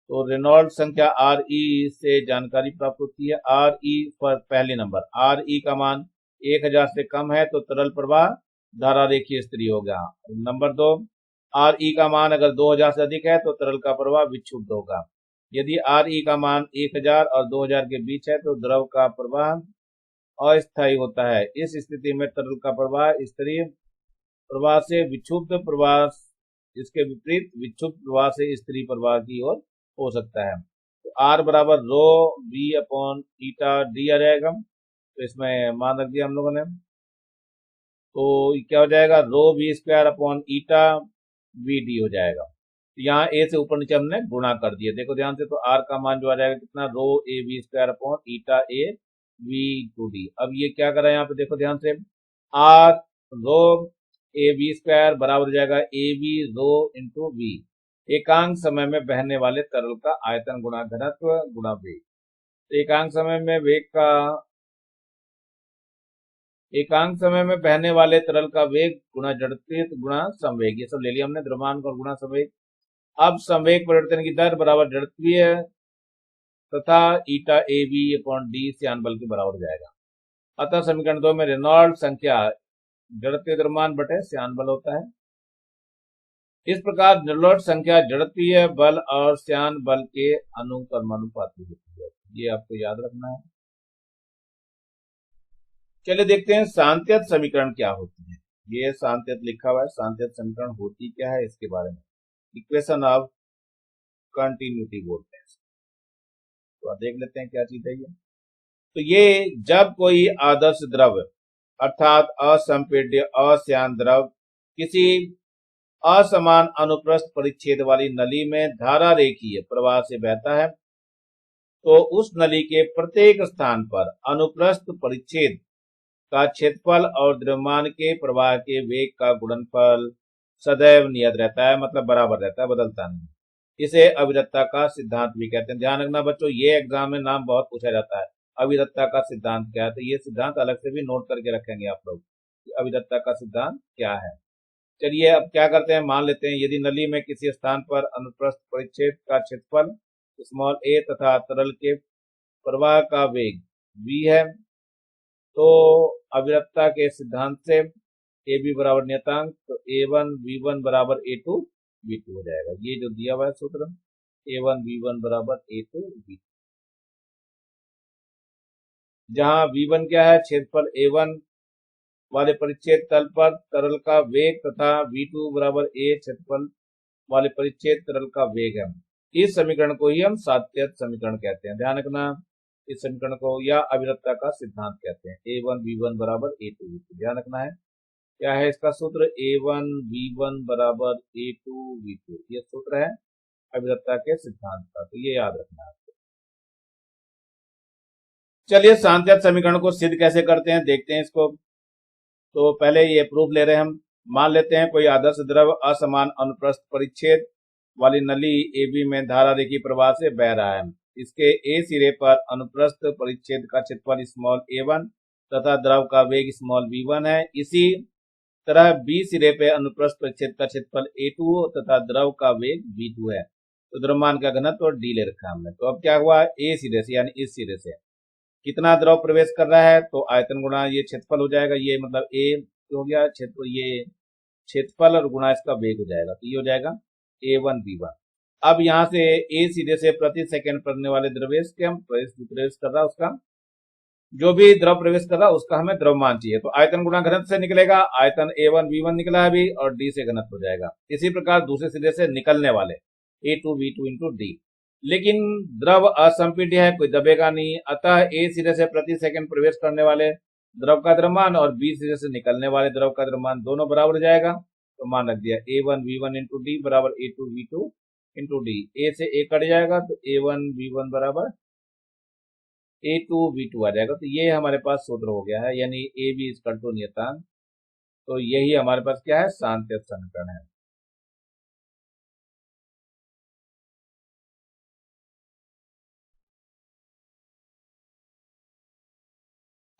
तो रेनॉल्ड संख्या RE से जानकारी प्राप्त होती है। RE पर पहले नंबर, RE का मान 1000 से कम है तो तरल प्रवाह धारा रेखीय स्तरीय होगा। नंबर 2, RE का मान अगर 2000 से अधिक है तो तरल का प्रवाह विक्षुब्ध होगा। यदि RE का मान 1000 और 2000 के बीच है तो द्रव का प्रवाह अस्थायी होता है। इस स्थिति में तरल का प्रवाह स्तरीय प्रवाह से विक्षुब्ध प्रवाह, इसके विपरीत विक्षुब्ध प्रवाह से स्तरीय प्रवाह की ओर हो सकता है। तो R बराबर रो V अपॉन ईटा D आ जाएगा। तो इसमें मान रख दिया हम लोगों ने। तो क्या हो जाएगा, rho V square upon eta V D हो जाएगा। तो यहाँ ए से ऊपर नीचे हमने गुणा कर दिया, देखो ध्यान से। तो आर का मान जो आ जाएगा कितना, rho A V square upon eta A V two D. अब ये क्या कर रहा है यहाँ पे, देखो ध्यान से, R rho A V square बराबर हो जाएगा A V rho into V, एकांक समय में बहने वाले तरल का आयतन गुणा घनत्व गुणा वेग। तो एकांक समय में बहने वाले तरल का वेग गुणा जड़त्व गुणा संवेग, ये सब ले लिया हमने, द्रव्यमान और गुणा संवेग। अब संवेग परिवर्तन की दर बराबर जड़त्वीय तथा ईटा ए वी अपॉन डी श्यान बल के बराबर हो जाएगा। अतः समीकरण 2 में रेनॉल्ड संख्या जड़त्वीय द्रव्यमान बटे श्यान बल होता है। इस प्रकार रेनॉल्ड संख्या जड़त्वीय बल और श्यान बल के अनुक्रमानुपाती होती है, ये आपको याद रखना है। चलिए देखते हैं सांत्यत समीकरण क्या होती है। ये सांत्यत लिखा हुआ है, सांत्यत समीकरण होती क्या है इसके बारे में, इक्वेशन ऑफ कंटिन्यूटी बोलते हैं। तो आप देख लेते हैं क्या चीज है ये। तो ये जब कोई आदर्श द्रव अर्थात असंपीड्य अश्यान द्रव किसी असमान अनुप्रस्थ परिच्छेद वाली नली में धारा रेखीय प्रवाह से बहता है, तो उस नली के प्रत्येक स्थान पर अनुप्रस्थ परिच्छेद का क्षेत्रफल और द्रव्यमान के प्रवाह के वेग का गुणनफल सदैव नियत रहता है, मतलब बराबर रहता है, बदलता नहीं। इसे अविरतता का सिद्धांत भी कहते हैं। ध्यान रखना बच्चों, ये एग्जाम में नाम बहुत पूछा जाता है, अविरतता का सिद्धांत क्या है। तो ये सिद्धांत अलग से भी नोट करके रखेंगे आप लोग, अविरतता का सिद्धांत क्या है। चलिए अब क्या करते हैं, मान लेते हैं यदि नली में किसी स्थान पर अनुप्रस्थ परिच्छेद का क्षेत्रफल स्मॉल ए तथा तरल के प्रवाह का वेग v है, तो अविरतता के सिद्धांत से ए बी बराबर नियतांक, तो ए वन वी वन बराबर ए टू वी टू हो जाएगा। ये जो दिया हुआ है सूत्र, ए वन वी वन बराबर ए टू वी टू, जहां वी वन क्या है, क्षेत्रफल ए वन वाले परिच्छेद तल पर तरल का वेग तथा वी टू बराबर ए क्षेत्रफल वाले परिच्छेद तरल का वेग है। इस समीकरण को ही हम सांत्यत समीकरण कहते हैं। ध्यान रखना, इस समीकरण को या अविरतता का सिद्धांत कहते हैं। ए वन वी वन बराबर ए टू वी टू, ध्यान रखना है क्या है इसका सूत्र, ए वन वी वन बराबर ए टू वी टू, ये सूत्र है अविरतता के सिद्धांत का, तो ये याद रखना है। चलिए सांत्यत समीकरण को सिद्ध कैसे करते हैं देखते हैं इसको। तो पहले ये प्रूफ ले रहे हैं हम। मान लेते हैं कोई आदर्श द्रव असमान अनुप्रस्थ परिच्छेद वाली नली ए बी में धारा रेखीय प्रवाह से बह रहा है। इसके ए सिरे पर अनुप्रस्थ परिच्छेद का क्षेत्रफल स्मॉल ए वन तथा द्रव का वेग स्मॉल वी वन है। इसी तरह बी सिरे पे अनुप्रस्थ परिच्छेद का क्षेत्रफल ए टू तथा द्रव का वेग वी टू है। तो द्रव्यमान का घनत्व डी ले रखा हमने। तो अब क्या हुआ, ए सिरे से यानी इस सिरे से कितना द्रव प्रवेश कर रहा है, तो आयतन गुणा ये क्षेत्रफल हो जाएगा, ये मतलब ए हो गया क्षेत्र, ये क्षेत्रफल और गुणा इसका वेग हो जाएगा, तो ये हो जाएगा ए वन बी वन। अब यहाँ से ए सिरे से प्रति सेकंड पड़ने वाले द्रव्यवेश के हम प्रवेश कर रहा है उसका, जो भी द्रव प्रवेश कर रहा है उसका हमें द्रव्यमान चाहिए। तो आयतन गुणा घनत्व से निकलेगा, आयतन ए वन बी वन निकला है अभी, और डी से घनत्व हो जाएगा। इसी प्रकार दूसरे सिरे से निकलने वाले A two V two into D. लेकिन द्रव असंपीड्य है, कोई दबेगा नहीं, अतः ए सिरे से प्रति सेकंड प्रवेश करने वाले द्रव का द्रव्यमान और बी सिरे से निकलने वाले द्रव का द्रव्यमान दोनों बराबर हो जाएगा। तो मान रख दिया A one V one into D बराबर A two V two into D. A से ए कट जाएगा तो ए वन वी वन बराबर ए टू वी टू आ जाएगा। तो ये हमारे पास सूत्र हो गया है, यानी ए बी इक्वल टू नियतांक। तो यही हमारे पास क्या है, सांत्यत समीकरण है।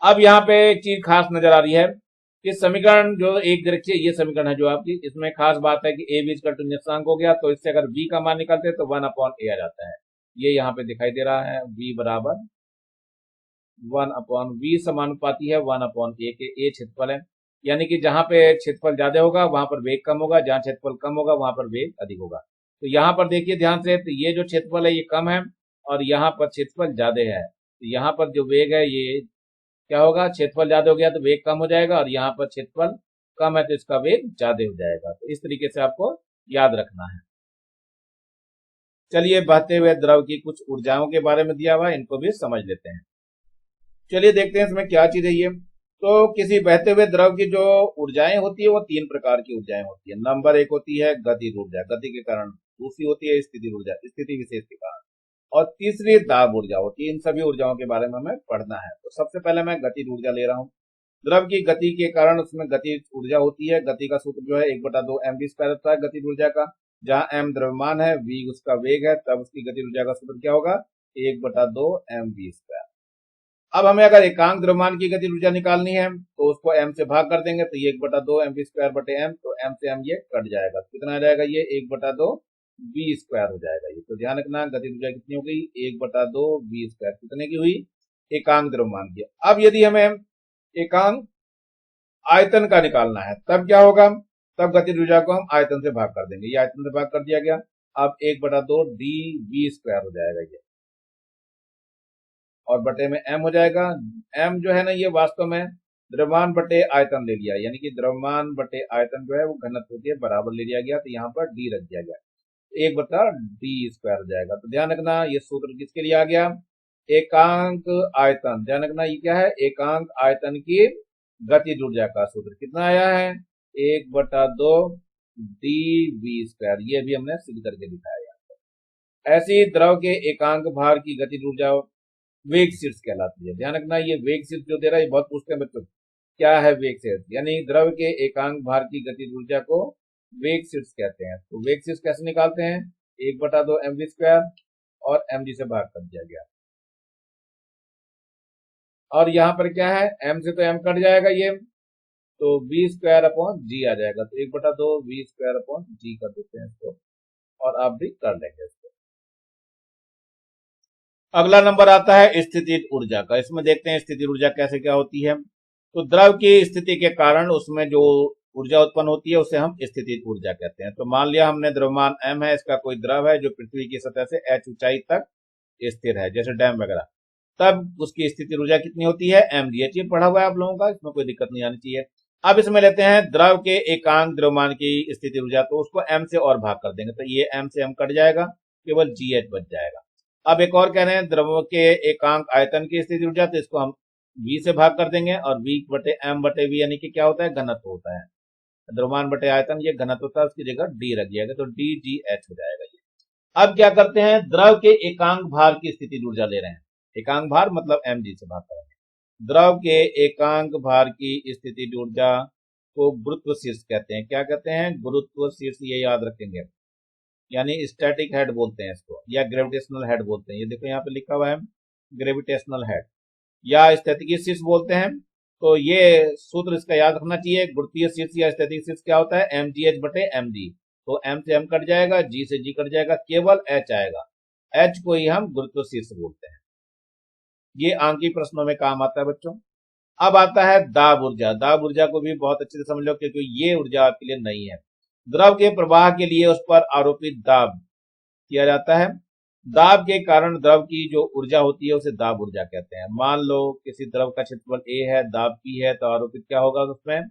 अब यहाँ पे एक चीज खास नजर आ रही है, इस समीकरण जो एक देखिए ये समीकरण है जो आपकी, इसमें खास बात है कि ए बी इक्वल टू नियतांक हो गया, तो इससे अगर बी का मान निकलते तो वन अपॉन ए आ जाता है। ये यहाँ पे दिखाई दे रहा है, बी बराबर वन अपॉन वी समानुपाती है वन अपॉन ए के, ए क्षेत्रफल है, यानी कि जहां पे क्षेत्रफल ज्यादा होगा वहां पर वेग कम होगा, जहां क्षेत्रफल कम होगा वहां पर वेग अधिक होगा। तो यहाँ पर देखिए ध्यान से, तो ये जो क्षेत्रफल है ये कम है और यहाँ पर क्षेत्रफल ज्यादा है, तो यहाँ पर जो वेग है ये क्या होगा, क्षेत्रफल ज्यादा हो गया तो वेग कम हो जाएगा, और यहाँ पर क्षेत्रफल कम है तो इसका वेग ज्यादा हो जाएगा। तो इस तरीके से आपको याद रखना है। चलिए बहते हुए द्रव की कुछ ऊर्जाओं के बारे में दिया हुआ है, इनको भी समझ लेते हैं। चलिए देखते हैं इसमें क्या चीज है ये। तो किसी बहते हुए द्रव की जो ऊर्जाएं होती है वो तीन प्रकार की ऊर्जाएं होती है। नंबर एक होती है गति ऊर्जा, गति के कारण। दूसरी होती है स्थिति ऊर्जा, स्थिति विशेष के कारण। और तीसरी दाब ऊर्जा होती है। इन सभी ऊर्जाओं के बारे में हमें पढ़ना है। तो सबसे पहले मैं गति ऊर्जा ले रहा हूँ। द्रव की गति के कारण उसमें गति ऊर्जा होती है। गति का सूत्र जो है 1/2 mv² होता है गति ऊर्जा का। जहां m द्रव्यमान है, v उसका वेग है, तब उसकी गति ऊर्जा का सूत्र क्या होगा? 1/2 mv²। अब हमें अगर एकांक द्रव्यमान की गति ऊर्जा निकालनी है तो उसको m से भाग कर देंगे, तो ये 1/2 mv²/m, तो m से m ये कट जाएगा। कितना आ जाएगा? ये 1/2 v² हो जाएगा। ये तो ध्यान रखना, गति ऊर्जा कितनी हो गई? 1/2 v²। कितने की हुई? एकांक द्रव्यमान की। अब यदि हमें एकांक आयतन का निकालना है तब क्या होगा? तब गति ऊर्जा को हम आयतन से भाग कर देंगे। ये आयतन से भाग कर दिया गया। अब 1/2 dv² हो जाएगा ये, और बटे में m हो जाएगा। m जो है ना, ये वास्तव में द्रव्यमान बटे आयतन ले लिया, यानी कि द्रव्यमान बटे आयतन जो है वो घनत्व होती है, बराबर ले लिया गया, तो यहाँ पर d रख दिया गया। 1/d² हो जाएगा। तो ध्यान रखना, ये सूत्र किसके लिए आ गया? एकांक आयतन। ध्यान रखना, ये क्या है? एकांक आयतन की गति ऊर्जा का सूत्र कितना आया है? 1/2 dv²। ये भी हमने सिद्ध करके दिखाया। ऐसी द्रव के एकांक भार की गति ऊर्जा वेग शीर्ष कहलाती है। ध्यान रखना, ये वेग शीर्ष जो दे रहा है, बहुत पूछते हैं बच्चों, क्या है वेग शीर्ष? यानी द्रव के एकांक भार की गति ऊर्जा को वेग शीर्ष कहते हैं। तो वेग शीर्ष कैसे निकालते हैं? 1/2 mv² और mg से भाग कर दिया गया। और यहाँ पर क्या है? m से तो m कट जाएगा ये, तो v²/g आ जाएगा। तो 1/2 v²/g कर देते हैं इसको, और आप भी कर लेंगे इसको। अगला नंबर आता है स्थितिज ऊर्जा का। इसमें देखते हैं स्थितिज ऊर्जा कैसे क्या होती है। तो द्रव की स्थिति के कारण उसमें जो ऊर्जा उत्पन्न होती है उसे हम स्थितिज ऊर्जा कहते हैं। तो मान लिया हमने द्रव्यमान m है, इसका कोई द्रव है जो पृथ्वी की सतह से h ऊंचाई तक स्थिर है, जैसे डैम वगैरह, तब उसकी स्थितिज ऊर्जा कितनी होती है? mg। ये पढ़ा हुआ है आप लोगों का, इसमें कोई दिक्कत नहीं आनी चाहिए। अब इसमें लेते हैं द्रव के एकांक द्रव्यमान की स्थितिज ऊर्जा, तो उसको m से और भाग कर देंगे, तो ये m से m कट जाएगा, केवल gh बच जाएगा। अब एक और कह रहे हैं द्रव के एकांक आयतन की स्थिति ऊर्जा, तो इसको हम v से भाग कर देंगे, और v/m/v यानी कि क्या होता है? घनत्व होता है। द्रव्यमान बटे आयतन ये घनत्व होता है, उसकी जगह d रख दिया गया, तो dgh हो जाएगा ये। अब क्या करते हैं? द्रव के एकांक भार की स्थिति ऊर्जा ले रहे हैं। एकांक भार मतलब mg से भाग करेंगे। द्रव के एकांक भार की स्थिति ऊर्जा को गुरुत्व शीर्ष कहते हैं। क्या कहते हैं? गुरुत्व शीर्ष, ये याद रखेंगे, यानी स्टैटिक हेड बोलते हैं इसको, या ग्रेविटेशनल हेड बोलते हैं। ये देखो यहाँ पे लिखा हुआ है ग्रेविटेशनल हेड, या स्थितिकीय शीर्ष बोलते हैं। तो ये सूत्र इसका याद रखना चाहिए। गुरुत्वीय शीर्ष या स्थितिकीय शीर्ष क्या होता है? mgh/mg। तो m से m कट जाएगा, g से g कट जाएगा, केवल h आएगा। h को ही हम गुरुत्व शीर्ष बोलते हैं। ये आंकी प्रश्नों में काम आता है बच्चों। अब आता है दाब ऊर्जा। दाब ऊर्जा को भी बहुत अच्छे से समझ लो, क्योंकि ये ऊर्जा आपके लिए नई है। द्रव के प्रवाह के लिए उस पर आरोपित दाब किया जाता है। दाब के कारण द्रव की जो ऊर्जा होती है उसे दाब ऊर्जा कहते हैं। मान लो किसी द्रव का क्षेत्रफल a है, दाब p है, तो आरोपित क्या होगा उसमें?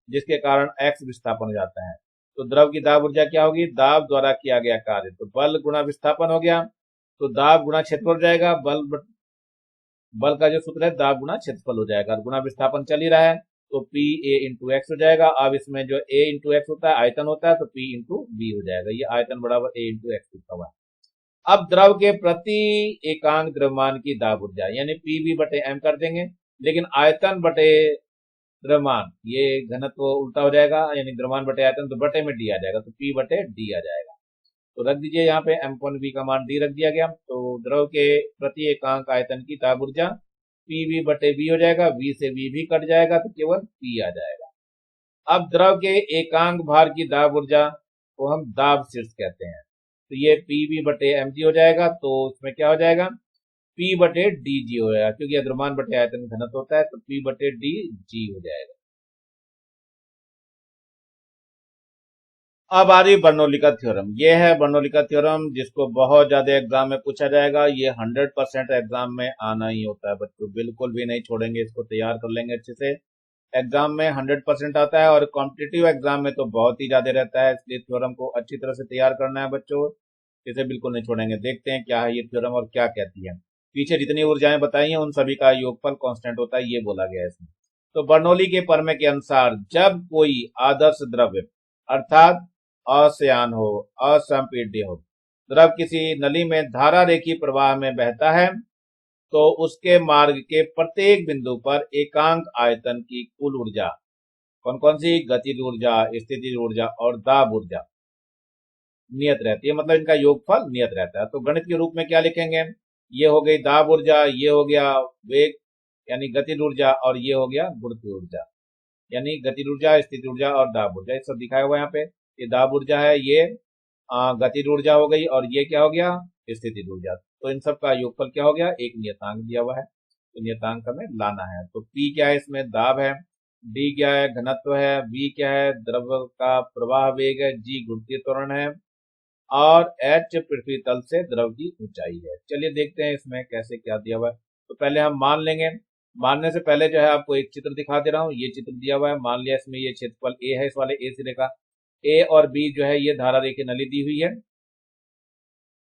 जिसके कारण x विस्थापन हो जाता है। तो द्रव की दाब ऊर्जा क्या होगी? दाब द्वारा किया गया कार्य, तो बल गुणा विस्थापन हो गया, तो दाब गुणा क्षेत्रफल हो जाएगा। बल का जो सूत्र है दाब गुणा क्षेत्रफल हो जाएगा, गुणा विस्थापन चल ही रहा है, तो P A × x हो जाएगा। अब इसमें जो A × x होता है आयतन होता है, तो P × V हो जाएगा। ये आयतन बराबर A × x लिखा हुआ है। अब द्रव के प्रति एकांक द्रव्यमान की दाब ऊर्जा, यानी PV/m कर देंगे, लेकिन आयतन बटे द्रव्यमान, ये घनत्व उल्टा हो जाएगा, यानी द्रव्यमान बटे आयतन, तो बटे में d आ जाएगा, तो P/d आ जाएगा। तो रख दीजिए यहाँ पे m/v का मान d रख दिया गया। तो द्रव के प्रति एकांक आयतन की दाब ऊर्जा PV/v हो जाएगा, v से v भी कट जाएगा, तो केवल p आ जाएगा। अब द्रव के एकांक भार की दाब ऊर्जा को हम दाब शीर्ष कहते हैं। तो ये PV/mg हो जाएगा, तो इसमें क्या हो जाएगा? P/dg हो जाएगा, क्योंकि यह द्रव्यमान बटे आयतन घनत्व होता है, तो P/dg हो जाएगा। अब आ रही बर्नौली का थ्योरम। ये है बर्नौली का थ्योरम, जिसको बहुत ज्यादा एग्जाम में पूछा जाएगा। ये 100% एग्जाम में आना ही होता है बच्चों, बिल्कुल भी नहीं छोड़ेंगे इसको, तैयार कर लेंगे अच्छे से। एग्जाम में 100% आता है, और कॉम्पिटिटिव एग्जाम में तो बहुत ही ज्यादा रहता है, इसलिए थ्योरम को अच्छी तरह से तैयार करना है बच्चों। इसे बिल्कुल नहीं छोड़ेंगे। देखते हैं क्या है ये थ्योरम और क्या कहती है। पीछे जितनी ऊर्जाएं बताई हैं उन सभी का योगफल कांस्टेंट होता है, ये बोला गया है इसमें। तो बर्नौली के प्रमेय के अनुसार जब कोई आदर्श द्रव्य अर्थात अश्यान हो, असंपीड्य हो, द्रव किसी नली में धारा रेखी प्रवाह में बहता है तो उसके मार्ग के प्रत्येक बिंदु पर एकांक आयतन की कुल ऊर्जा कौन कौन सी, गतिज ऊर्जा, स्थितिज ऊर्जा और दाब ऊर्जा नियत रहती है, मतलब इनका योगफल नियत रहता है। तो गणित के रूप में क्या लिखेंगे, ये हो गई दाब ऊर्जा, ये हो गया वेग यानी गतिज ऊर्जा और ये हो गया गुरुत्वीय ऊर्जा यानी गतिज ऊर्जा, स्थिति ऊर्जा और दाब ऊर्जा। ये सब दिखाया हुआ है यहाँ पे। ये दाब ऊर्जा है, ये गतिज ऊर्जा हो गई और ये क्या हो गया, स्थिति ऊर्जा। तो इन सब का योगफल क्या हो गया, एक नियतांक दिया हुआ है, तो नियतांक हमें लाना है। तो P क्या है, इसमें दाब है, D क्या है, घनत्व है, V क्या है, द्रव का प्रवाह वेग है, G गुरुत्वीय त्वरण है और H पृथ्वी तल से द्रव की ऊंचाई है। चलिए देखते हैं इसमें कैसे क्या दिया हुआ है। तो पहले हम मान लेंगे, मानने से पहले जो है आपको एक चित्र दिखा दे रहा हूँ। ये चित्र दिया हुआ है, मान लिया इसमें ये क्षेत्रफल A है, इस वाले A सिरे का। A और B जो है ये धारा रेखी नली दी हुई है।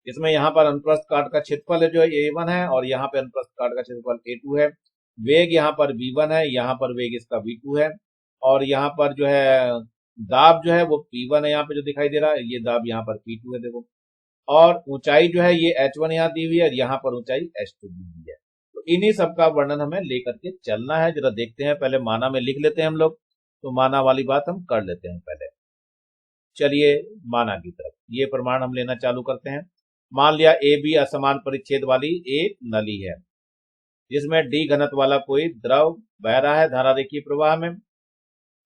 इसमें यहाँ पर अनुप्रस्थ काट का क्षेत्रफल है जो है A1 है और यहाँ पे अनुप्रस्थ काट का क्षेत्रफल A2 है। वेग यहाँ पर V1 है, यहाँ पर वेग इसका V2 है और यहाँ पर जो है दाब जो है वो P1 है, यहाँ पे जो दिखाई दे रहा है ये दाब यहाँ पर P2 है देखो। और ऊंचाई जो है ये H1 यहाँ दी हुई है और यहाँ पर ऊंचाई H2 दी हुई है। तो इन्हीं सब का वर्णन हमें लेकर के चलना है। जरा देखते हैं, पहले माना में लिख लेते हैं हम लोग। तो माना वाली बात हम कर लेते हैं पहले। चलिए माना की तरफ ये प्रमाण हम लेना चालू करते हैं। मान लिया ए बी असमान परिच्छेद वाली एक नली है जिसमें डी घनत्व वाला कोई द्रव बह रहा है धारा रेखीय प्रवाह में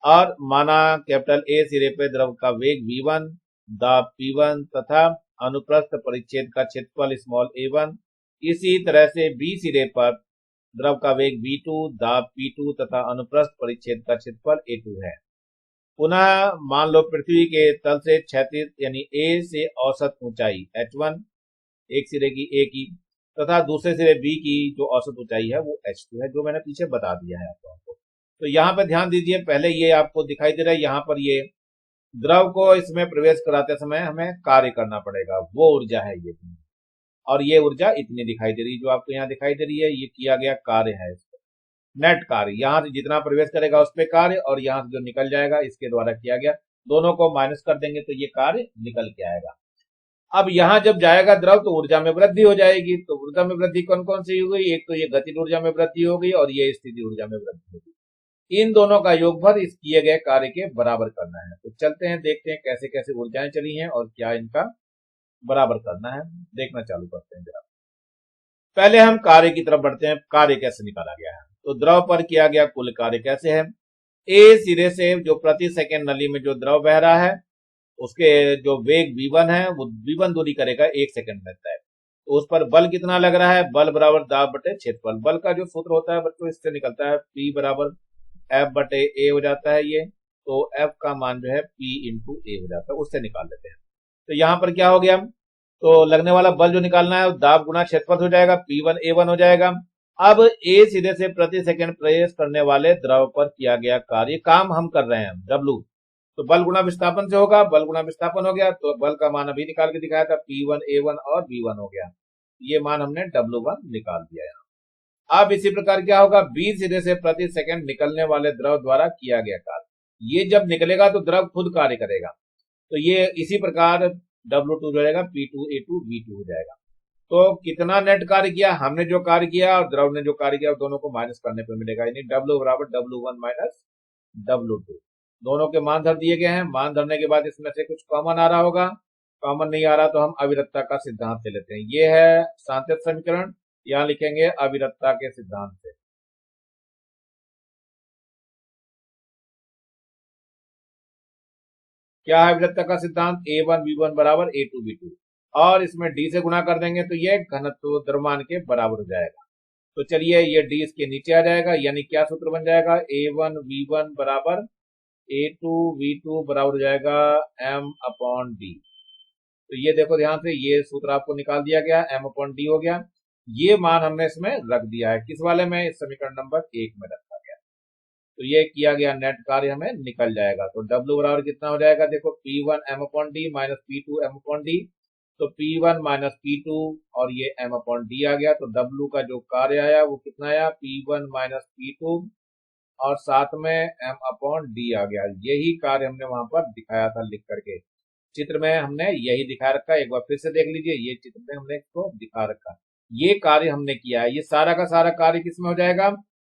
और माना कैपिटल ए सिरे पे द्रव का वेग v1, दाब p1 तथा अनुप्रस्थ परिच्छेद का क्षेत्रफल स्मॉल a1। इसी तरह से बी सिरे पर द्रव का वेग v2, दाब p2 तथा अनुप्रस्थ परिच्छेद का क्षेत्रफल a2 है। पुनः मान लो पृथ्वी के तल से क्षैतिज यानी ए से औसत ऊंचाई h1 एक सिरे की ए की तथा दूसरे सिरे बी की जो औसत ऊंचाई है वो h2 है, जो मैंने पीछे बता दिया है आपको। तो यहाँ पे ध्यान दीजिए, पहले ये आपको दिखाई दे रहा है, यहाँ पर ये द्रव को इसमें प्रवेश कराते समय हमें कार्य करना पड़ेगा, वो ऊर्जा है ये, और ये ऊर्जा इतनी दिखाई दे रही है जो आपको यहाँ दिखाई दे रही है, ये किया गया कार्य है। नेट कार्य यहाँ से जितना प्रवेश करेगा उस पे कार्य और यहाँ से जो निकल जाएगा इसके द्वारा किया गया, दोनों को माइनस कर देंगे तो ये कार्य निकल के आएगा। अब यहाँ जब जाएगा द्रव तो ऊर्जा में वृद्धि हो जाएगी। तो ऊर्जा में वृद्धि कौन कौन सी हो गई, एक तो ये गतिज ऊर्जा में वृद्धि हो गई और ये स्थिति ऊर्जा में वृद्धि होगी। इन दोनों का योगफल इस किए गए कार्य के बराबर करना है। तो चलते हैं देखते हैं कैसे कैसे ऊर्जाएं चली हैं और क्या इनका बराबर करना है, देखना चालू करते हैं जरा। पहले हम कार्य की तरफ बढ़ते हैं, कार्य कैसे निकाला गया है। तो द्रव पर किया गया कुल कार्य कैसे है, ए सिरे से जो प्रति सेकेंड नली में जो द्रव बह रहा है उसके जो वेग v1 है वो v1 दूरी करेगा 1 सेकंड में तय। तो उस पर बल कितना लग रहा है, बल बराबर दाब बटे क्षेत्रफल। बल का जो सूत्र होता है बच्चों इससे निकलता है P बराबर F बटे A हो जाता है ये। तो F का मान जो है P इंटू A हो जाता है, उससे निकाल लेते हैं। तो यहाँ पर क्या हो गया, तो लगने वाला बल जो निकालना है दाब गुना क्षेत्रफल हो जाएगा, P1 A1 हो जाएगा। अब A सिरे से प्रति सेकंड प्रवेश करने वाले द्रव पर किया गया कार्य, काम हम कर रहे हैं W, तो बल गुणा विस्थापन से होगा, बल गुणा विस्थापन हो गया। तो बल का मान अभी निकाल के दिखाया था, P1 A1 और V1 हो गया, ये मान हमने W1 निकाल दिया यहाँ। अब इसी प्रकार क्या होगा, B सिरे से प्रति सेकंड निकलने वाले द्रव द्वारा किया गया कार्य, ये जब निकलेगा तो द्रव खुद कार्य करेगा, तो ये इसी प्रकार W2 हो जाएगा, P2 A2 V2 हो जाएगा। तो कितना नेट कार्य किया, हमने जो कार्य किया और द्रव ने जो कार्य किया दोनों को माइनस करने पर मिलेगा, यानी W बराबर W1 माइनस W2। दोनों के मान धर दिए गए हैं। मान धरने के बाद इसमें से कुछ कॉमन आ रहा होगा, कॉमन नहीं आ रहा तो हम अविरतता का सिद्धांत ले लेते हैं। ये है सांतत समीकरण, यहां लिखेंगे अविरतता के सिद्धांत से। क्या है अविरतता का सिद्धांत, A1 V1 बराबर A2 V2 और इसमें D से गुणा कर देंगे तो ये घनत्व द्रव्यमान के बराबर हो जाएगा। तो चलिए ये D इसके नीचे आ जाएगा, यानी क्या सूत्र बन जाएगा, A1 V1 बराबर A2 V2 बराबर हो जाएगा M/D। तो ये देखो ध्यान से, ये सूत्र आपको निकाल दिया गया, M/D हो गया। ये मान हमने इसमें रख दिया है, किस वाले में, इस समीकरण नंबर 1 में रखा गया। तो ये किया गया नेट कार्य हमें निकल जाएगा। तो W बराबर कितना हो जाएगा, देखो P1 M/D minus P2 M/D। तो P1 माइनस P2 और ये M/D आ गया। तो W का जो कार्य आया वो कितना आया, P1 माइनस P2 और साथ में एम अपॉन डी आ गया। यही कार्य हमने वहां पर दिखाया था लिख करके, चित्र में हमने यही दिखा रखा है। एक बार फिर से देख लीजिए, ये चित्र में हमने इसको दिखा रखा, ये कार्य हमने किया है। ये सारा का सारा कार्य किसमें हो जाएगा,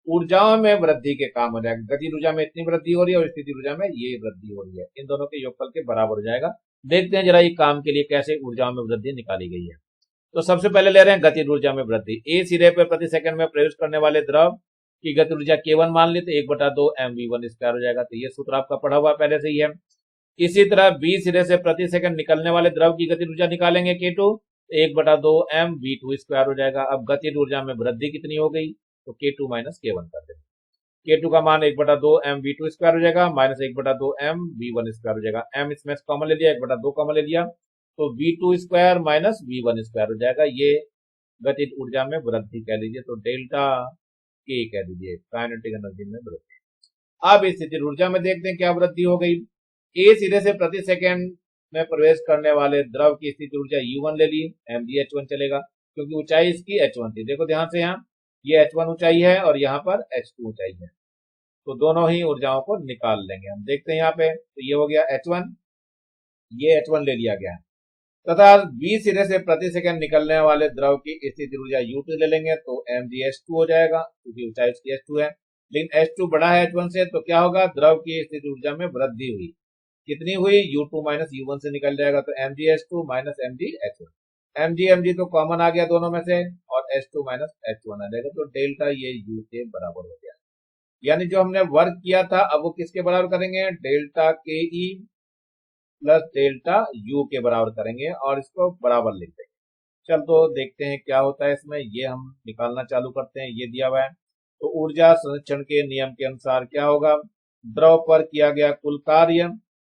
ऊर्जाओं में वृद्धि के काम हो जाएगा। गतिज ऊर्जा में इतनी वृद्धि हो रही है और स्थिति ऊर्जा में ये वृद्धि हो रही है, इन दोनों के योगफल के बराबर हो जाएगा। देखते हैं जरा ये काम के लिए कैसे ऊर्जाओं में वृद्धि निकाली गई है। तो सबसे पहले ले रहे हैं गतिज ऊर्जा में वृद्धि। ए सिरे पर प्रति सेकंड में प्रवेश करने वाले द्रव की गति ऊर्जा K1 मान ली, तो 1/2 mv1 स्क्वायर हो जाएगा। तो ये सूत्र आपका पढ़ा हुआ पहले से ही है। इसी तरह बी सिरे से प्रति सेकंड निकलने वाले द्रव की गति ऊर्जा निकालेंगे K2, 1/2 mv2 स्क्वायर हो जाएगा। अब गति ऊर्जा में वृद्धि कितनी हो गई, तो K2 माइनस K1 कर देंगे। K2 का मान 1/2 mv2 स्क्वायर हो जाएगा, माइनस 1/2 mv1 स्क्वायर हो जाएगा। m इसमें कॉमन ले लिया, 1/2 कॉमन ले लिया, तो v2 square minus v1 square हो जाएगा। ये गतिज ऊर्जा में वृद्धि कह लीजिए, तो डेल्टा K कह दीजिए, काइनेटिक एनर्जी में वृद्धि। अब स्थितिज ऊर्जा में देखते हैं क्या वृद्धि हो गई। ए सिरे से प्रति सेकंड में प्रवेश करने वाले द्रव की स्थितिज ऊर्जा U1 ले ली, mgh1 चलेगा क्योंकि ऊंचाई इसकी h1 थी। देखो ध्यान से, यहाँ ये h1 ऊंचाई है और यहाँ पर h2 ऊंचाई है, तो दोनों ही ऊर्जाओं को निकाल लेंगे हम। देखते हैं यहाँ पे, तो ये हो गया h1, ये h1 ले लिया गया है, तथा बी सिरे से प्रति सेकंड निकलने वाले द्रव की स्थितिज ऊर्जा U2 ले लेंगे, तो mgh2 हो जाएगा क्योंकि ऊंचाई उसकी h2 है। लेकिन h2 बड़ा है h1 से, तो क्या होगा, द्रव की स्थितिज ऊर्जा में वृद्धि हुई। कितनी हुई, U2 माइनस U1 से निकल जाएगा, तो mgh2 माइनस mgh1। mg तो कॉमन आ गया दोनों में से, और h2 माइनस h1 आ जाएगा, तो डेल्टा ये U के बराबर हो गया। यानी जो हमने वर्क किया था, अब वो किसके बराबर करेंगे, डेल्टा के ई प्लस डेल्टा यू के बराबर करेंगे और इसको बराबर लिख देंगे। चल तो देखते हैं क्या होता है इसमें, ये हम निकालना चालू करते हैं। ये दिया हुआ है, तो ऊर्जा संरक्षण के नियम के अनुसार क्या होगा, द्रव पर किया गया कुल कार्य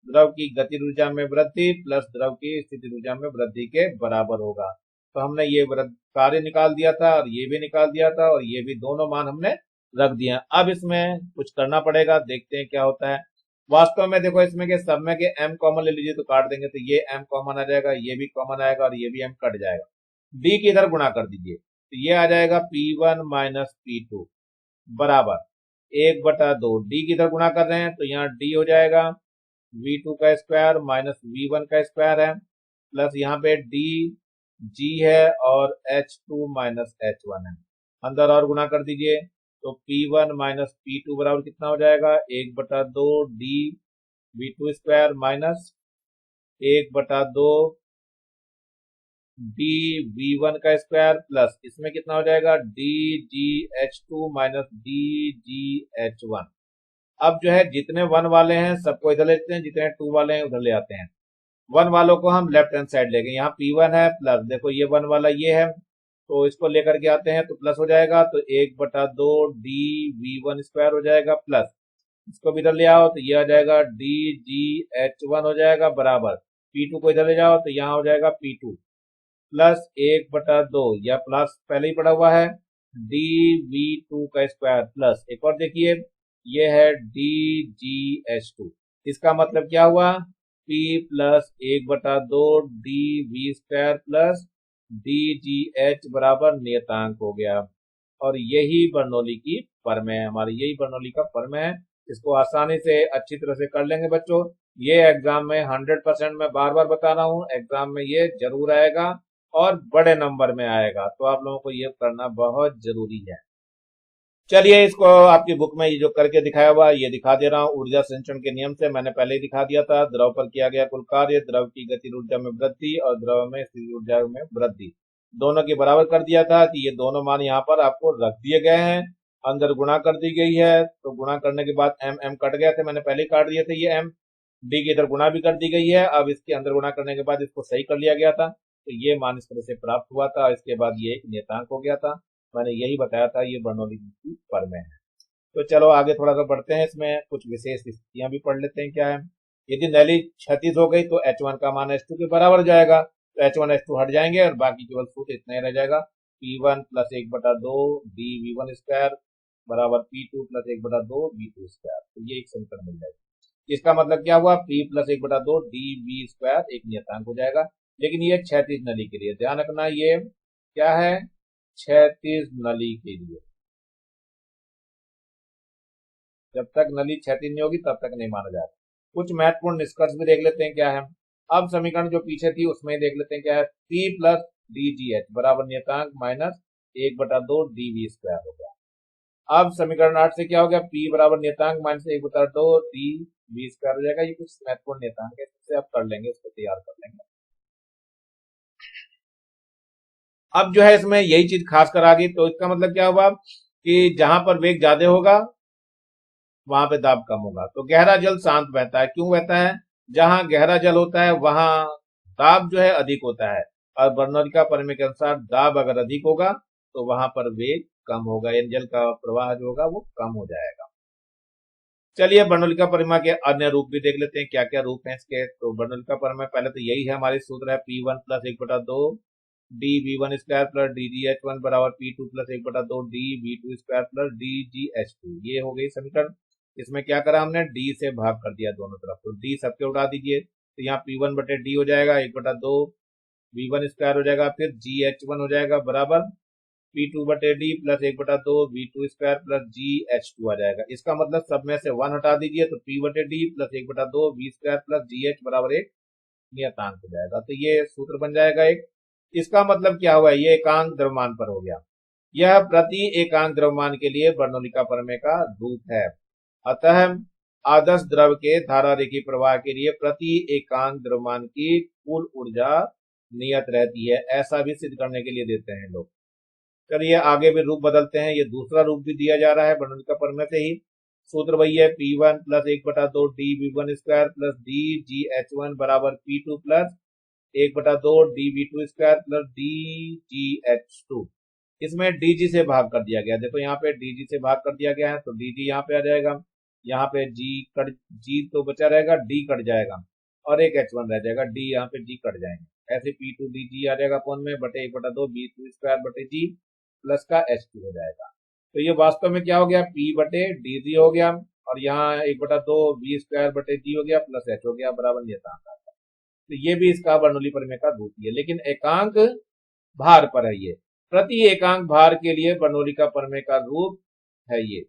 द्रव की गति ऊर्जा में वृद्धि प्लस द्रव की स्थिति ऊर्जा में वृद्धि के बराबर होगा। तो हमने ये कार्य निकाल दिया था और ये भी निकाल दिया था, और ये भी दोनों मान हमने रख दिया। अब इसमें कुछ करना पड़ेगा, देखते हैं क्या होता है। वास्तव में देखो, इसमें के सब में के m कॉमन ले लीजिए तो काट देंगे, तो ये m कॉमन आ जाएगा, ये भी कॉमन आएगा और ये भी m कट जाएगा। d की इधर गुणा कर दीजिए, तो ये आ जाएगा P1 माइनस P2 बराबर 1/2। d की इधर गुणा कर रहे हैं तो यहाँ d हो जाएगा V2 का स्क्वायर माइनस V1 का स्क्वायर है, प्लस यहाँ पे d g है और h2 माइनस h1 है। अंदर और गुणा कर दीजिए, तो P1 माइनस P2 बराबर कितना हो जाएगा, 1/2 d V2 square minus 1/2 d V1 का स्क्वायर, प्लस इसमें कितना हो जाएगा, d g h2 minus d g h1। अब जो है जितने 1 वाले हैं सबको इधर लेते हैं, जितने 2 वाले हैं उधर ले आते हैं। 1 वालों को हम लेफ्ट हैंड साइड ले गए, यहाँ P1 है प्लस देखो ये 1 वाला ये है, तो इसको लेकर के आते हैं तो प्लस हो जाएगा, तो 1/2 d V1 स्क्वायर हो जाएगा, प्लस इसको भी इधर ले आओ तो ये आ जाएगा d g h1 हो जाएगा बराबर P2 को इधर ले जाओ तो यहाँ हो जाएगा P2 प्लस 1/2, या प्लस पहले ही पड़ा हुआ है, d V2 का स्क्वायर, प्लस एक और देखिए ये है d g h2। इसका मतलब क्या हुआ, P plus 1/2 d V square plus D G H बराबर नियतांक हो गया। और यही बर्नौली की फर्म है, हमारी यही बर्नौली का फर्म है। इसको आसानी से अच्छी तरह से कर लेंगे बच्चों। ये एग्जाम में 100% मैं बार बार बता रहा हूँ, एग्जाम में ये जरूर आएगा और बड़े नंबर में आएगा, तो आप लोगों को ये करना बहुत जरूरी है। चलिए इसको आपकी बुक में ये जो करके दिखाया हुआ ये दिखा दे रहा हूँ। ऊर्जा संचरण के नियम से मैंने पहले ही दिखा दिया था, द्रव पर किया गया कुल कार्य द्रव की गति ऊर्जा में वृद्धि और द्रव में स्थिति ऊर्जा में वृद्धि दोनों के बराबर कर दिया था। कि ये दोनों मान यहाँ पर आपको रख दिए गए हैं, अंदर गुणा कर दी गई है, तो गुणा करने के बाद एम एम कट गए थे, मैंने पहले ही काट दिए थे। ये एम डी की इधर गुणा भी कर दी गई है, अब इसके अंदर गुणा करने के बाद इसको सही कर लिया गया था, तो ये मान इस तरह से प्राप्त हुआ था। इसके बाद ये एक नियतांक हो गया था, मैंने यही बताया था, ये बर्नौली की फर्म है। तो चलो आगे थोड़ा सा बढ़ते हैं, इसमें कुछ विशेष स्थितियां भी पढ़ लेते हैं क्या है। यदि नली क्षतित हो गई तो H1 का मान H2 के बराबर जाएगा, तो H1 H2 हट जाएंगे और बाकी केवल सूत्र इतना ही रह जाएगा, P1 plus 1/2 d V1 square बराबर P2 प्लस 1/2 V2 स्क्वायर। तो ये एक समीकरण मिल जाएगी। इसका मतलब क्या हुआ, P plus 1/2 d V square एक नियतांक हो जाएगा। लेकिन ये क्षैतिज नली के लिए ध्यान रखना, ये क्या है, क्षैतिज नली के लिए। जब तक नली क्षैतिज नहीं होगी तब तक नहीं माना जाएगा। कुछ महत्वपूर्ण निष्कर्ष भी देख लेते हैं क्या है। अब समीकरण जो पीछे थी उसमें देख लेते हैं क्या है। P plus D G H बराबर नियतांक माइनस 1/2 डी स्क्वायर हो गया। अब समीकरण 8 से क्या हो गया, P बराबर नियतांक माइनस 1/2 डी स्क्वायर हो जाएगा। ये कुछ महत्वपूर्ण नियतांक है, इससे आप कर लेंगे, इसको तैयार कर लेंगे। अब जो है इसमें यही चीज खास कर आ गई, तो इसका मतलब क्या हुआ कि जहां पर वेग ज्यादा होगा वहां पे दाब कम होगा। तो गहरा जल शांत बहता है, क्यों बहता है, जहां गहरा जल होता है वहां दाब जो है अधिक होता है, और बर्नौली का प्रमेय के अनुसार दाब अगर अधिक होगा तो वहां पर वेग कम होगा, यानी जल का प्रवाह जो होगा वो कम हो जाएगा। चलिए बर्नौली का परिमेय के अन्य रूप भी देख लेते हैं, क्या क्या रूप हैं इसके। तो बर्नौली का परिमेय पहले तो यही है, हमारे सूत्र है P1 plus 1/2 D V one square plus D G H one बराबर P2 plus 1/2 D V two square plus D G H two. ये हो गई समीकरण। इसमें क्या करा हमने, डी से भाग कर दिया दोनों तरफ, तो डी सबके उड़ा दीजिए, तो यहाँ P1 बटे डी हो जाएगा 1/2 V1 स्क्वायर हो जाएगा, फिर जी एच वन हो जाएगा बराबर P2 बटे D plus 1/2 V2 square plus G H two आ जाएगा। इसका मतलब सब में से 1 हटा दीजिए, तो P बटे D plus 1/2 V square plus G H बराबर एक नियतांक हो जाएगा। तो ये सूत्र बन जाएगा एक। इसका मतलब क्या हुआ, ये एकांक द्रव्यमान पर हो गया। यह प्रति एकांक द्रव्यमान के लिए बर्नौली का प्रमेय का रूप है। अतः आदर्श द्रव के धारा रेखी प्रवाह के लिए प्रति एकांक द्रव्यमान की कुल ऊर्जा नियत रहती है, ऐसा भी सिद्ध करने के लिए देते हैं लोग। चलिए आगे भी रूप बदलते हैं, ये दूसरा रूप भी दिया जा रहा है बर्नौली का प्रमेय से ही। सूत्र वही है, P1 plus 1/2 D V one square plus D G H one बराबर P2 plus 1/2 D V two square plus D G H two. इसमें डी जी से भाग कर दिया गया, देखो यहाँ पे डी जी से भाग कर दिया गया है, तो डी जी यहाँ पे आ जाएगा, यहाँ पे जी तो बचा रहेगा, डी कट जाएगा और एक H1 रह जाएगा, डी यहाँ पे जी कट जाएंगे, ऐसे P2 डी जी आ जाएगा कौन में बटे 1/2 बी टू स्क्वायर बटे जी प्लस का H2 हो जाएगा। तो ये वास्तव में क्या हो गया, P बटे डी जी हो गया, और यहाँ 1/2 बी स्क्वायर बटे जी हो गया प्लस H हो गया बराबर नियतांक आ गया। तो ये भी इसका बर्नौली प्रमेय का रूप है, लेकिन एकांक भार पर है ये। प्रति एकांक भार के लिए बर्नौली का प्रमेय का रूप है ये,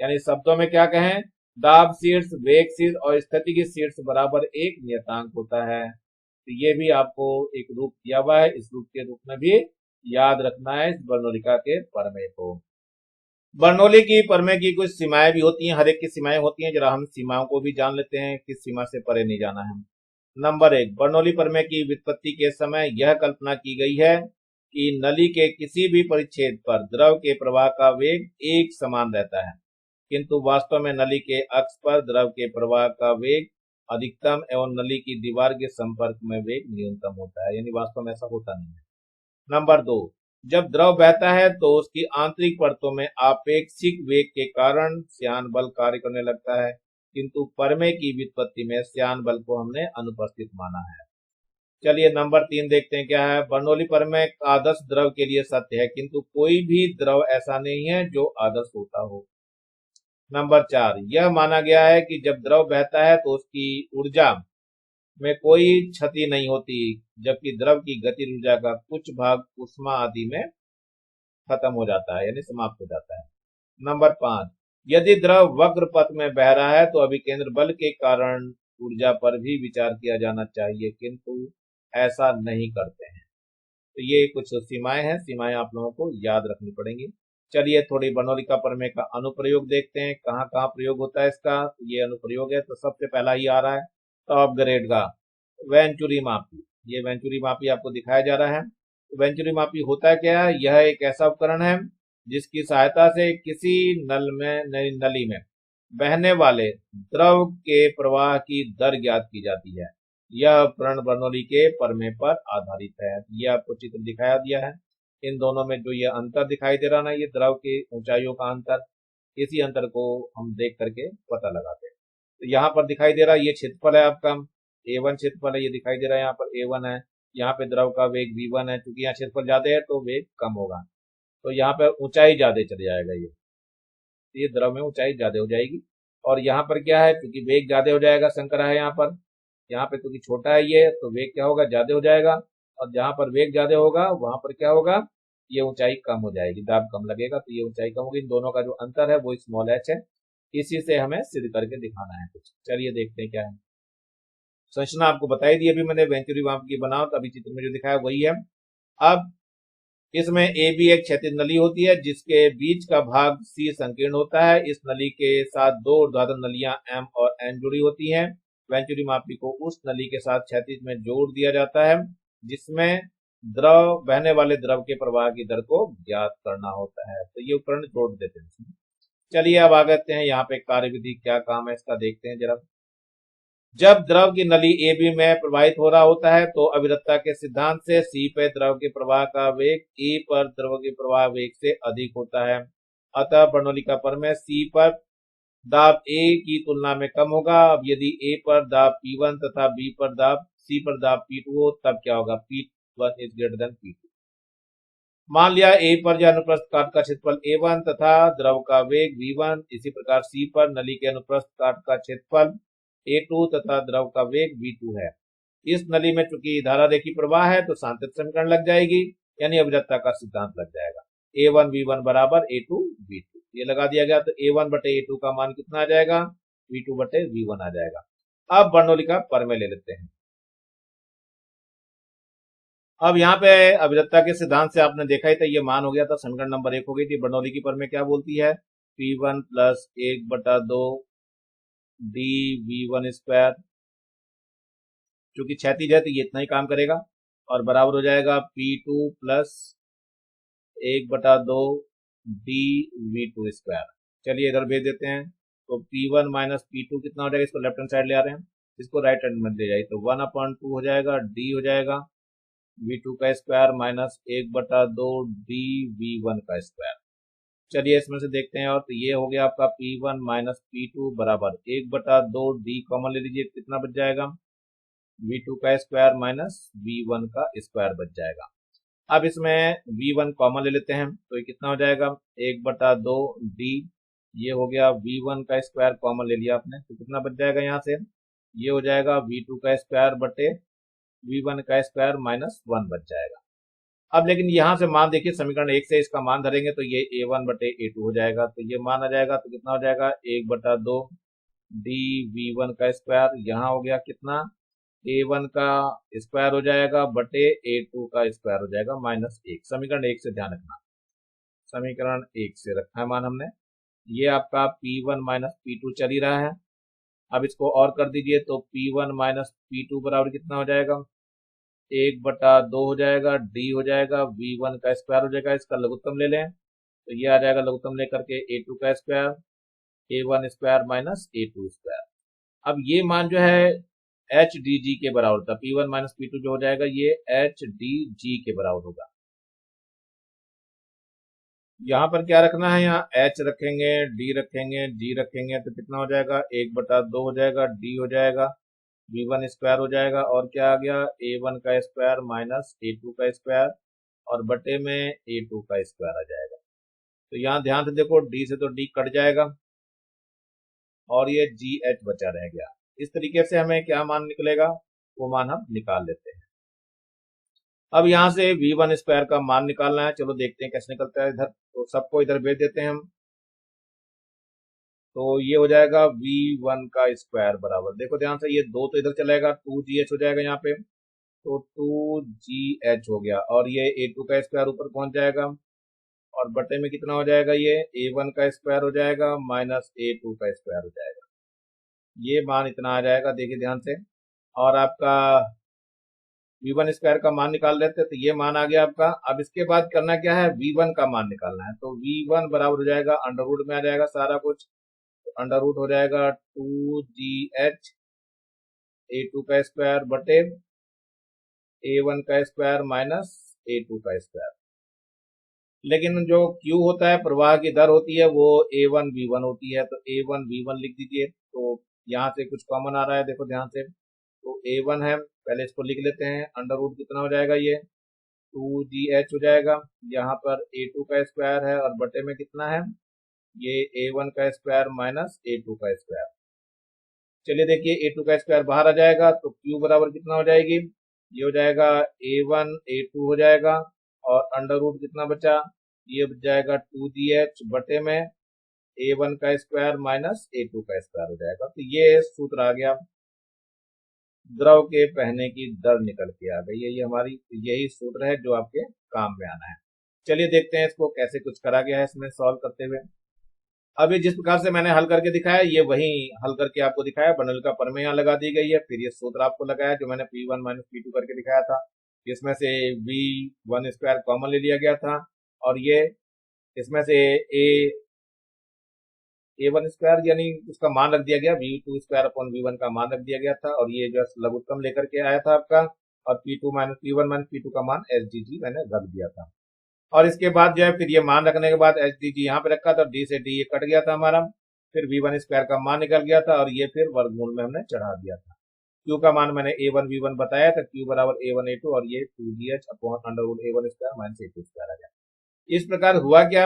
यानी शब्दों में क्या कहें, दाब शीर्ष, वेग शीर्ष और स्थिति की शीर्ष बराबर एक नियतांक होता है। तो ये भी आपको एक रूप दिया हुआ है, इस रूप के रूप में भी याद रखना है इस बर्नौली के प्रमेय को। बर्नौली की प्रमेय की कुछ सीमाएं भी होती हैं, हर एक की सीमाएं होती हैं, जरा हम सीमाओं को भी जान लेते हैं, किस सीमा से परे नहीं जाना है। नंबर 1, बर्नौली प्रमेय की व्युत्पत्ति के समय यह कल्पना की गई है कि नली के किसी भी परिच्छेद पर द्रव के प्रवाह का वेग एक समान रहता है, किंतु वास्तव में नली के अक्ष पर द्रव के प्रवाह का वेग अधिकतम एवं नली की दीवार के संपर्क में वेग न्यूनतम होता है, यानी वास्तव में ऐसा होता नहीं है। नंबर 2, जब द्रव बहता है तो उसकी आंतरिक परतों में आपेक्षिक वेग के कारण श्यान बल कार्य करने लगता है, किंतु प्रमेय की व्युत्पत्ति में श्यान बल को हमने अनुपस्थित माना है। चलिए नंबर 3 देखते हैं क्या है। बर्नौली प्रमेय आदर्श द्रव के लिए सत्य है, किंतु कोई भी द्रव ऐसा नहीं है जो आदर्श होता हो। नंबर 4, यह माना गया है कि जब द्रव बहता है तो उसकी ऊर्जा में कोई क्षति नहीं होती, जबकि द्रव की गति ऊर्जा का कुछ भाग उष्मा आदि में खत्म हो जाता है, यानी समाप्त हो जाता है। नंबर 5, यदि द्रव वक्र पथ में बह रहा है तो अभिकेंद्र बल के कारण ऊर्जा पर भी विचार किया जाना चाहिए, किंतु ऐसा नहीं करते हैं। तो ये कुछ सीमाएं हैं, सीमाएं आप लोगों को याद रखनी पड़ेंगी। चलिए थोड़ी बर्नौली का प्रमेय का अनुप्रयोग देखते हैं, कहाँ कहाँ प्रयोग होता है इसका। तो ये अनुप्रयोग है, तो सबसे पहला ही आ रहा है टॉप ग्रेड का वेंचुरी मापी। ये वेंचुरी मापी आपको दिखाया जा रहा है। तो वेंचुरी मापी होता है क्या है, यह एक ऐसा उपकरण है जिसकी सहायता से किसी नली में बहने वाले द्रव के प्रवाह की दर ज्ञात की जाती है। यह उपकरण बर्नौली के प्रमेय पर आधारित है। यह आपको चित्र दिखाया दिया है, इन दोनों में जो ये अंतर दिखाई दे रहा ना, ये द्रव की ऊंचाइयों का अंतर, इसी अंतर को हम देख करके पता लगाते हैं। तो यहाँ पर दिखाई दे रहा है, ये क्षेत्रफल है आपका A1 क्षेत्रफल है, ये दिखाई दे रहा है यहाँ पर A1 है, यहाँ पे द्रव का वेग V1 है, क्योंकि यहाँ क्षेत्रफल ज्यादा है तो वेग कम होगा, तो यहाँ पे ऊंचाई ज्यादा चले जाएगा, ये द्रव में ऊंचाई ज्यादा हो जाएगी। और यहाँ पर क्या है, क्योंकि वेग ज्यादा हो जाएगा, शंकरा है यहाँ पे क्योंकि छोटा है ये, तो वेग क्या होगा, ज्यादा हो जाएगा, और जहां पर वेग ज्यादा होगा वहां पर क्या होगा, ये ऊंचाई कम हो जाएगी, दाब कम लगेगा, तो ये ऊंचाई कम होगी। इन दोनों का जो अंतर है वो स्मॉल h है, इसी से हमें सिद्ध करके दिखाना है कुछ। चलिए देखते हैं क्या है। संरचना आपको बताई दी, अभी मैंने वेंचुरी माप की बनाओ, अभी चित्र में जो दिखाया वही है। अब इसमें ए बी एक क्षैतिज नली होती है जिसके बीच का भाग सी संकीर्ण होता है। इस नली के साथ दो ऊर्ध्वाधर नलियां एम और एन जुड़ी होती हैं। वेंचुरी मापी को उस नली के साथ क्षैतिज में जोड़ दिया जाता है जिसमें द्रव बहने वाले द्रव के प्रवाह की दर को ज्ञात करना होता है। तो ये उपकरण जोड़ देते हैं इसमें। चलिए अब आगे हैं, यहाँ पे कार्यविधि क्या काम है इसका देखते हैं जरा। जब द्रव की नली ए बी में प्रवाहित हो रहा होता है तो अविरतता के सिद्धांत से सी पे द्रव के प्रवाह का वेग ए पर द्रव के प्रवाह वेग से अधिक होता है। अतः बर्नौली पर में सी पर दाब ए की तुलना में कम होगा। अब यदि ए पर दाब P1 तथा बी पर दाब सी पर दाब P2 हो तब क्या होगा, P1 is greater than P2। मान लिया ए पर यह अनुप्रस्थ काट का क्षेत्रफल A1 तथा द्रव का वेग V1, इसी प्रकार सी पर नली के अनुप्रस्थ काट का क्षेत्रफल A2 तथा द्रव का वेग V2 है। इस नली में चूंकि धारा रेखी प्रवाह है तो सांतत्य समीकरण लग जाएगी, यानी अविरतता का सिद्धांत लग जाएगा। A1 V1 बराबर A2 V2 ये लगा दिया गया, तो A1 बटे A2 का मान कितना आ जाएगा, V2 बटे V1 आ जाएगा। अब बर्नौली का प्रमेय ले लेते हैं। अब यहाँ पे अविरतता के सिद्धांत से आपने देखा ही था, ये मान हो गया था, समीकरण नंबर 1 हो गई थी। बर्नौली की प्रमेय क्या बोलती है, P1 plus 1/2 D V1 square, क्योंकि क्षैतिज है तो ये इतना ही काम करेगा, और बराबर हो जाएगा P2 plus 1/2 D V2 square. चलिए इधर भेज देते हैं, तो P1 माइनस P2 कितना हो जाएगा, इसको लेफ्ट हैंड साइड ले आ रहे हैं, इसको राइट हैंड में ले जाइए, तो 1/2 हो जाएगा, डी हो जाएगा V2 का स्क्वायर माइनस 1/2 डी V1 का स्क्वायर। चलिए इसमें से देखते हैं, और तो ये हो गया आपका P1 माइनस P2 बराबर 1/2 डी कॉमन ले लीजिए, कितना बच जाएगा, V2 का स्क्वायर माइनस V1 का स्क्वायर बच जाएगा। अब इसमें V1 कॉमन ले लेते हैं, तो ये कितना हो जाएगा, 1/2 डी, ये हो गया V1 का स्क्वायर कॉमन ले लिया आपने, तो कितना बच जाएगा यहाँ से, ये हो जाएगा V2 का स्क्वायर बटे V1 का स्क्वायर माइनस 1 बच जाएगा। अब लेकिन यहां से मान देखिए, समीकरण 1 से इसका मान धरेंगे तो ये A1 बटे A2 हो जाएगा, तो ये मान आ जाएगा, तो कितना हो जाएगा, 1/2 डी V1 का स्क्वायर, यहाँ हो गया कितना, A1 का स्क्वायर हो जाएगा बटे A2 का स्क्वायर हो जाएगा माइनस 1। समीकरण 1 से ध्यान रखना, समीकरण 1 से रखा है मान हमने। ये आपका P1 माइनस P2 चल ही रहा है। अब इसको और कर दीजिए, तो P1 माइनस P2 बराबर कितना हो जाएगा, 1/2 हो जाएगा, डी हो जाएगा V1 का स्क्वायर हो जाएगा, इसका लघुत्तम ले लें, तो ये आ जाएगा लघुत्तम लेकर के A2 का square, A1 square minus A2 square. अब ये मान जो है एच डी जी के बराबर था, P1 माइनस P2 जो हो जाएगा ये एच डी जी के बराबर होगा। यहाँ पर क्या रखना है, यहाँ एच रखेंगे, डी रखेंगे, जी रखेंगे, तो कितना हो जाएगा, 1/2 हो जाएगा, डी हो जाएगा, V1 स्क्वायर हो जाएगा, और क्या आ गया, A1 का स्क्वायर माइनस A2 का स्क्वायर, और बटे में A2 का स्क्वायर आ जाएगा। तो यहाँ ध्यान से देखो, डी से तो डी कट जाएगा और ये जी एच बचा रह गया। इस तरीके से हमें क्या मान निकलेगा, वो मान हम निकाल लेते हैं। अब यहाँ से V1 स्क्वायर का मान निकालना है, चलो देखते हैं कैसे निकलता है। इधर तो सबको इधर भेज देते हैं हम, तो ये हो जाएगा V1 का स्क्वायर बराबर, देखो ध्यान से, ये 2 तो इधर चलेगा, 2GH हो जाएगा यहाँ पे, तो 2GH हो गया, और ये A2 का स्क्वायर ऊपर पहुंच जाएगा, और बटे में कितना हो जाएगा, ये A1 का स्क्वायर हो जाएगा माइनस A2 का स्क्वायर हो जाएगा। ये मान इतना आ जाएगा, देखिए ध्यान से, और आपका V1 स्क्वायर का मान निकाल लेते हैं, तो ये मान आ गया आपका। अब इसके बाद करना क्या है, V1 का मान निकालना है, तो V1 बराबर हो जाएगा, अंडर रूट में आ जाएगा सारा कुछ, तो अंडर रूट हो जाएगा 2GH A2 का स्क्वायर बटे A1 का स्क्वायर माइनस A2 का स्क्वायर। लेकिन जो Q होता है, प्रवाह की दर होती है, वो A1 V1 होती है, तो A1 V1 लिख दीजिए। तो यहाँ से कुछ कॉमन आ रहा है, देखो ध्यान से, तो A1 है, पहले इसको लिख लेते हैं, अंडर रूट कितना हो जाएगा, ये 2GH हो जाएगा, यहाँ पर A2 का स्क्वायर है, और बटे में कितना है, ये A1 का स्क्वायर माइनस A2 का स्क्वायर। चलिए देखिए, A2 का स्क्वायर बाहर आ जाएगा, तो Q बराबर कितना हो जाएगी, ये हो जाएगा A1 A2 हो जाएगा, और अंडर रूट कितना बचा, ये बच जाएगा 2GH बटे में A1 का स्क्वायर माइनस A2 का स्क्वायर हो जाएगा। तो ये सूत्र आ गया, द्रव के बहने की दर निकल के आ गई है। ये हमारी यही सूत्र है जो आपके काम में आना है। चलिए देखते हैं इसको कैसे कुछ करा गया है इसमें सॉल्व करते हुए। अभी जिस प्रकार से मैंने हल करके दिखाया, ये वही हल करके आपको दिखाया। बर्नौली का प्रमेय यहाँ लगा दी गई है, फिर ये सूत्र आपको लगाया जो मैंने P1 माइनस P2 करके दिखाया था। इसमें से V1 स्क्वायर कॉमन ले लिया गया था, और ये इसमें से A1 स्क्वायर यानी उसका मान रख दिया गया, V2 स्क्वायर अपॉन V1 का मान रख दिया गया था, और ये जो लघुत्तम लेकर के आया था आपका, और P2 minus P1 minus P2 का मान SDG मैंने रख दिया था। और इसके बाद जो है फिर ये मान रखने के बाद SDG यहाँ पे रखा था, D से D ये कट गया था हमारा, फिर V1 स्क्वायर का मान निकल गया था, और ये फिर वर्गमूल में हमने चढ़ा दिया था। Q का मान मैंने A1 V1 बताया था, Q बराबर A1 A2, और ये 2DH upon under root A1 square minus A2 square आ गया। इस प्रकार हुआ क्या,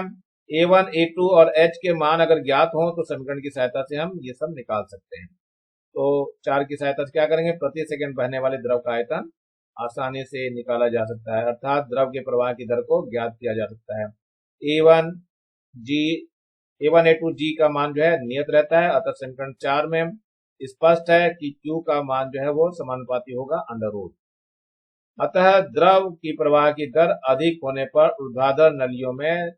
A1 A2 और H के मान अगर ज्ञात हो तो समीकरण की सहायता से हम ये सब निकाल सकते हैं। तो 4 की सहायता से क्या करेंगे, प्रति सेकंड बहने वाले द्रव का आयतन आसानी से निकाला जा सकता है, अर्थात द्रव के प्रवाह की दर को ज्ञात किया जा सकता है। A1 G A1 A2 G का मान जो है नियत रहता है, अतः समीकरण 4 में स्पष्ट है कि Q का मान जो है वो समानुपाती होगा अंडर रूट। अतः द्रव की प्रवाह की दर अधिक होने पर ऊर्ध्वाधर नलियों में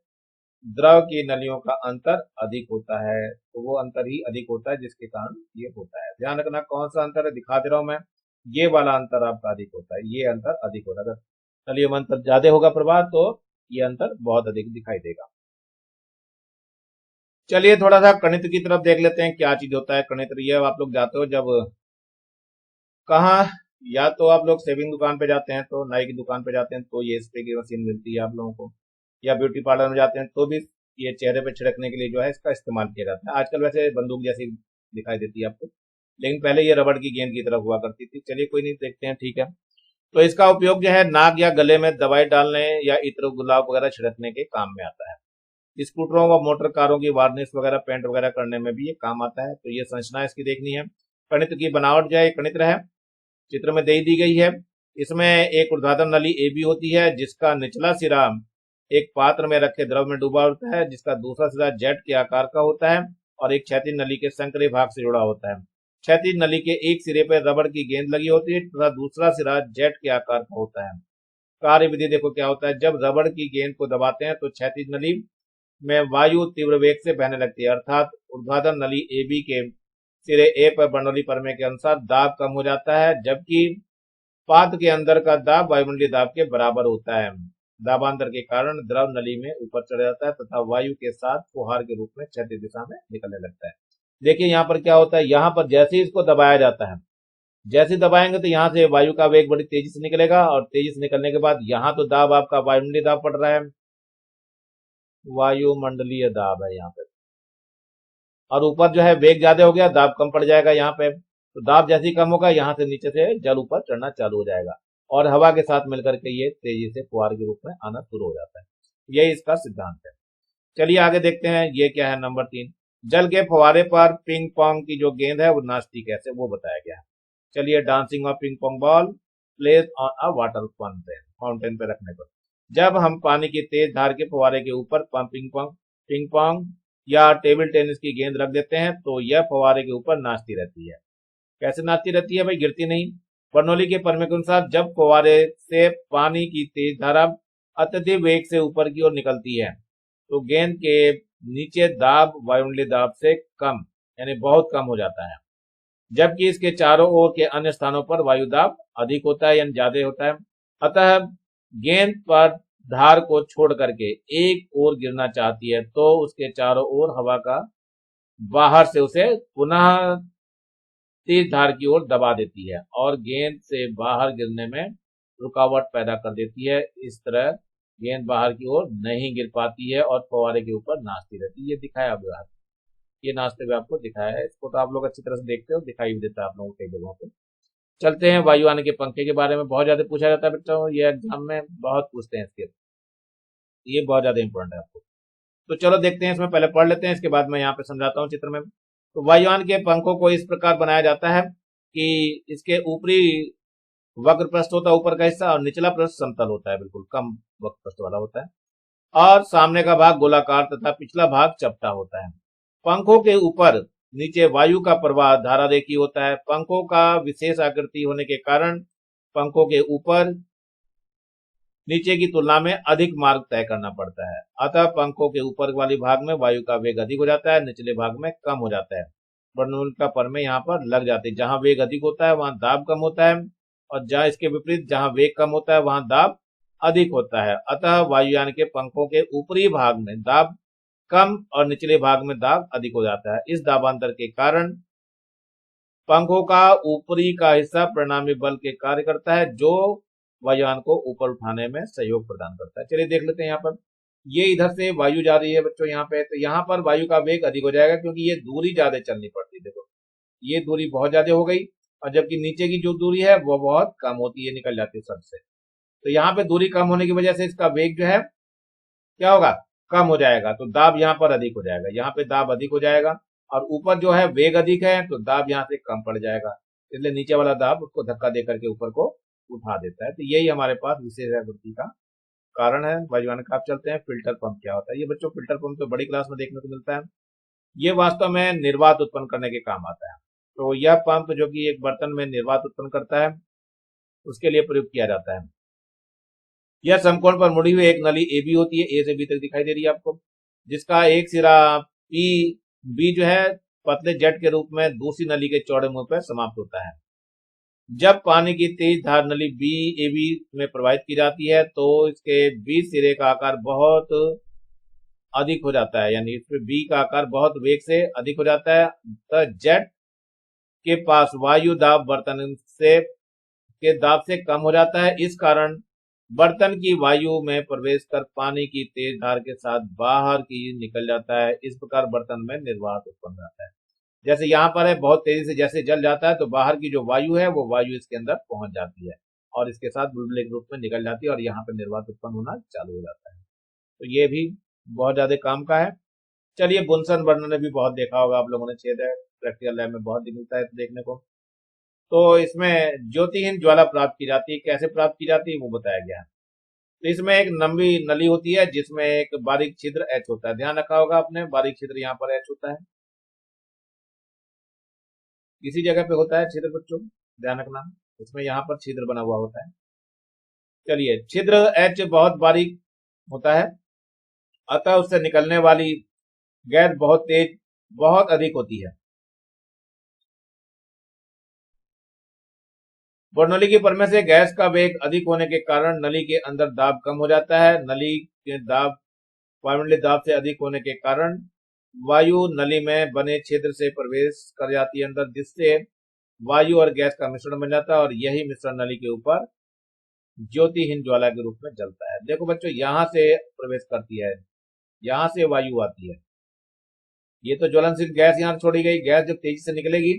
द्रव की नलियों का अंतर अधिक होता है, तो वो अंतर ही अधिक होता है जिसके कारण ये होता है। ध्यान रखना कौन सा अंतर है, दिखा दे रहा हूं मैं, ये वाला अंतर आपका अधिक होता है, ये अंतर अधिक होता है। अगर नलियों में अंतर ज्यादा होगा प्रवाह तो ये अंतर बहुत अधिक दिखाई देगा। चलिए थोड़ा सा गणित की तरफ देख लेते हैं क्या चीज होता है गणित। ये आप लोग जाते हो जब कहा, या तो आप लोग सेविंग दुकान पे जाते हैं, तो नाई की दुकान पे जाते हैं तो ये स्प्रे की मशीन मिलती है आप लोगों को, या ब्यूटी पार्लर में जाते हैं तो भी ये चेहरे पे छिड़कने के लिए जो है इसका इस्तेमाल किया जाता है। आजकल वैसे बंदूक जैसी दिखाई देती है आपको, लेकिन पहले ये रबड़ की गेंद की तरफ हुआ करती थी। चलिए कोई नहीं, देखते हैं, ठीक है। तो इसका उपयोग जो है नाक या गले में दवाई डालने या इत्र गुलाब वगैरह छिड़कने के काम में आता है। स्कूटरों व मोटर कारों की वार्निश वगैरह पेंट वगैरह करने में भी ये काम आता है। तो ये संरचना इसकी देखनी है। कणित्र की बनावट जो है कणित्र है, चित्र में दे दी गई है। इसमें एक ऊर्ध्वाधर नली ए बी होती है, जिसका निचला सिरा एक पात्र में रखे द्रव में डूबा होता है, जिसका दूसरा सिरा जेट के आकार का होता है और एक क्षैतिज नली के संकरे भाग से जुड़ा होता है। क्षैतिज नली के एक सिरे पर रबड़ की गेंद लगी होती है तथा दूसरा सिरा जेट के आकार का होता है। कार्य विधि देखो क्या होता है, जब रबड़ की गेंद को दबाते हैं तो क्षैतिज नली में वायु तीव्र वेग से बहने लगती है, अर्थात ऊर्ध्वाधर नली ए बी के सिरे ए पर बर्नौली प्रमेय के अनुसार दाब कम हो जाता है, जबकि पात्र के अंदर का दाब वायुमंडलीय दाब के बराबर होता है। दाबांतर के कारण द्रव नली में ऊपर चढ़ जाता है तथा वायु के साथ फुहार के रूप में क्षैतिज दिशा में निकलने लगता है। देखिए यहाँ पर क्या होता है, यहाँ पर जैसे ही इसको दबाया जाता है, जैसे दबाएंगे तो यहाँ से वायु का वेग बड़ी तेजी से निकलेगा, और तेजी से निकलने के बाद यहाँ तो दाब आपका वायुमंडलीय दाब पड़ रहा है, वायुमंडलीय दाब है यहाँ पे, और ऊपर जो है वेग ज्यादा हो गया, दाब कम पड़ जाएगा यहाँ पे। तो दाब जैसे ही कम होगा, यहाँ से नीचे से जल ऊपर चढ़ना चालू हो जाएगा और हवा के साथ मिलकर के ये तेजी से फुहार के रूप में आना शुरू हो जाता है। यही इसका सिद्धांत है। चलिए आगे देखते हैं, ये क्या है, नंबर 3, जल के फुहारे पर पिंग पोंग की जो गेंद है वो नाचती कैसे, वो बताया गया है। चलिए, dancing of ping pong ball place on a water fountain पे रखने पर, जब हम पानी की तेज धार के फुहारे के ऊपर पिंग पोंग या टेबल टेनिस की गेंद रख देते हैं तो यह फुहारे के ऊपर नाचती रहती है। कैसे नाचती रहती है भाई, गिरती नहीं। बर्नौली के प्रमेय के अनुसार जब फुहारे से पानी की तेज धारा अत्यधिक वेग से ऊपर की ओर निकलती है तो गेंद के नीचे दाब वायुमंडलीय दाब से कम यानी बहुत कम हो जाता है, जबकि इसके चारों ओर के अन्य स्थानों पर वायु दाब अधिक होता है यानी ज्यादा होता है। अतः गेंद पर धार को छोड़ करके एक ओर गिरना चाहती है तो उसके चारों ओर हवा का बाहर से उसे पुनः तेज धार की ओर दबा देती है और गेंद से बाहर गिरने में रुकावट पैदा कर देती है। इस तरह गेंद बाहर की ओर नहीं गिर पाती है और फव्वारे के ऊपर नाचती रहती है। ये दिखाया हुआ है, ये नाचते हुए आपको दिखाया है। इसको तो आप लोग अच्छी तरह से देखते हो, दिखाई भी देता है आप लोगों को कई जगहों पे। चलते हैं, वायुयान के पंखे के बारे में बहुत ज्यादा पूछा जाता है बच्चों, ये एग्जाम में बहुत पूछते हैं इसके, ये बहुत ज्यादा इंपॉर्टेंट है आपको। तो चलो देखते हैं, इसमें पहले पढ़ लेते हैं, इसके बाद मैं यहाँ पे समझाता हूँ चित्र में। तो वायुयान के पंखों को इस प्रकार बनाया जाता है कि इसके ऊपरी वक्र पृष्ठ होता है ऊपर का हिस्सा, और निचला पृष्ठ समतल होता है, बिल्कुल कम वक्र पृष्ठ वाला होता है, और सामने का भाग गोलाकार तथा पिछला भाग चपटा होता है। पंखों के ऊपर नीचे वायु का प्रवाह धारा रेखी होता है। पंखों का विशेष आकृति होने के कारण पंखों के ऊपर नीचे की तुलना में अधिक मार्ग तय करना पड़ता है। अतः पंखों के ऊपर वाली भाग में वायु का वेग अधिक हो जाता है, निचले भाग में कम हो जाता है। बर्नौली का प्रमेय यहाँ पर लग जाती है। जहां वेग अधिक होता है वहां दाब कम होता है, और जहां इसके विपरीत जहां वेग कम होता है वहां दाब अधिक होता है। अतः वायुयान के पंखों के ऊपरी भाग में दाब कम और निचले भाग में दाब अधिक हो जाता है। इस दाबांतर के कारण पंखों का ऊपरी का हिस्सा परिणामी बल के कार्य करता है, जो वायुयान को ऊपर उठाने में सहयोग प्रदान करता है। चलिए देख लेते हैं यहाँ पर। ये इधर से वायु जा रही है बच्चों यहाँ पे, तो यहाँ पर वायु का वेग अधिक हो जाएगा क्योंकि ये दूरी ज्यादा चलनी पड़ती है। देखो ये दूरी बहुत ज्यादा हो गई, और जबकि नीचे की जो दूरी है वो बहुत कम होती है, निकल जाती है सर से। तो यहाँ पे दूरी कम होने की वजह से इसका वेग जो है क्या होगा, कम हो जाएगा। तो दाब यहाँ पर अधिक हो जाएगा, यहाँ पे दाब अधिक हो जाएगा, और ऊपर जो है वेग अधिक है तो दाब यहाँ से कम पड़ जाएगा, इसलिए नीचे वाला दाब उसको धक्का देकर के ऊपर को उठा देता है। तो यही हमारे पास विशेष आवृत्ति का कारण है वायुयान का। आप चलते हैं फिल्टर पंप क्या होता है। ये बच्चों फिल्टर पंप तो बड़ी क्लास में देखने को मिलता है। ये वास्तव में निर्वात उत्पन्न करने के काम आता है। तो यह पंप जो कि एक बर्तन में निर्वात उत्पन्न करता है, उसके लिए प्रयोग किया जाता है। यह समकोण पर मुड़ी हुई एक नली ए बी होती है, ए से बी तक दिखाई दे रही है आपको, जिसका एक सिरा पी बी जो है पतले जेट के रूप में दूसरी नली के चौड़े मुंह पर समाप्त होता है। जब पानी की तेज धार नली बी ए बी में प्रवाहित की जाती है तो इसके बी सिरे का आकार बहुत अधिक हो जाता है, यानी इसमें बी का आकार बहुत वेग से अधिक हो जाता है। तो जेट के पास वायु दाब बर्तन से के दाब से कम हो जाता है। इस कारण बर्तन की वायु में प्रवेश कर पानी की तेज धार के साथ बाहर की निकल जाता है। इस प्रकार बर्तन में निर्वात उत्पन्न होता है। जैसे यहाँ पर है, बहुत तेजी से जैसे जल जाता है तो बाहर की जो वायु है वो वायु इसके अंदर पहुंच जाती है और इसके साथ बुलबुले के रूप में निकल जाती है, और यहाँ पर निर्वात उत्पन्न होना चालू हो जाता है। तो ये भी बहुत ज्यादा काम का है। चलिए बुनसन वर्णन ने भी बहुत देखा होगा आप लोगों ने, छेद है प्रैक्टिकल लैब में बहुत मिलता है देखने को। तो इसमें ज्योतिहीन ज्वाला प्राप्त की जाती है। कैसे प्राप्त की जाती है वो बताया गया है। तो इसमें एक लंबी नली होती है जिसमें एक बारीक छिद्र एच होता है। ध्यान रखा होगा आपने, बारीक छिद्र यहाँ पर एच होता है, इसी जगह पे होता है छिद्र बच्चों, ध्यान रखना। इसमें यहाँ पर छिद्र बना हुआ होता है। चलिए छिद्र एच बहुत बारीक होता है, अतः उससे निकलने वाली गैस बहुत तेज बहुत अधिक होती है। बर्नौली की प्रमेय से गैस का वेग अधिक होने के कारण नली के अंदर दाब कम हो जाता है। नली के दाब वायुमंडलीय दाब से अधिक होने के कारण वायु नली में बने छिद्र से प्रवेश कर जाती है अंदर, जिससे वायु और गैस का मिश्रण बन जाता है, और यही मिश्रण नली के ऊपर ज्योतिहीन ज्वाला के रूप में जलता है। देखो बच्चों यहाँ से प्रवेश करती है, यहाँ से वायु आती है, ये तो ज्वलनशील गैस यहाँ छोड़ी गई। गैस जब तेजी से निकलेगी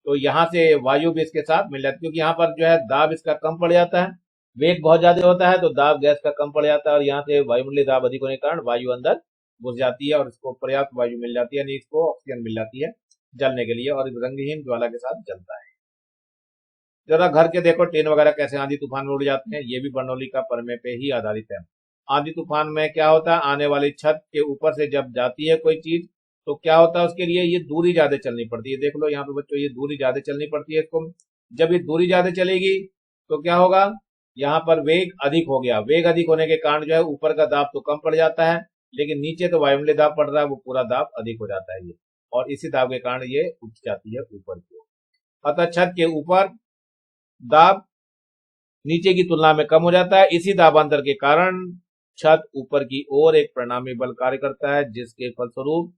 तो यहाँ से वायु भी इसके साथ मिल जाती है, क्योंकि यहाँ पर जो है दाब इसका कम पड़ जाता है, वेग बहुत ज्यादा होता है तो दाब गैस का कम पड़ जाता है, और यहाँ से वायुमंडलीय दाब अधिक होने के कारण वायु अंदर घुस जाती है और इसको पर्याप्त वायु मिल जाती है, यानी इसको ऑक्सीजन मिल जाती है जलने के लिए, और रंगहीन ज्वाला के साथ जलता है। जरा घर के देखो टेन वगैरह कैसे आंधी तूफान में उड़ जाते हैं, ये भी बर्नौली का प्रमेय पे ही आधारित है। आंधी तूफान में क्या होता है, आने वाली छत के ऊपर से जब जाती है कोई चीज तो क्या होता है, उसके लिए ये दूरी ज्यादा चलनी पड़ती है। देख लो यहाँ पे बच्चों, ये दूरी ज्यादा चलनी पड़ती है इसको। जब ये दूरी ज्यादा चलेगी तो क्या होगा, यहाँ पर वेग अधिक हो गया। वेग अधिक होने के कारण जो है ऊपर का दाब तो कम पड़ जाता है, लेकिन नीचे तो वायुमंडलीय दाब पड़ रहा है, वो पूरा दाब अधिक हो जाता है ये, और इसी दाब के कारण ये उठ जाती है ऊपर की ओर। अतः छत के ऊपर दाब नीचे की तुलना में कम हो जाता है। इसी दाबांतर के कारण छत ऊपर की ओर एक परिणामी बल कार्य करता है, जिसके फलस्वरूप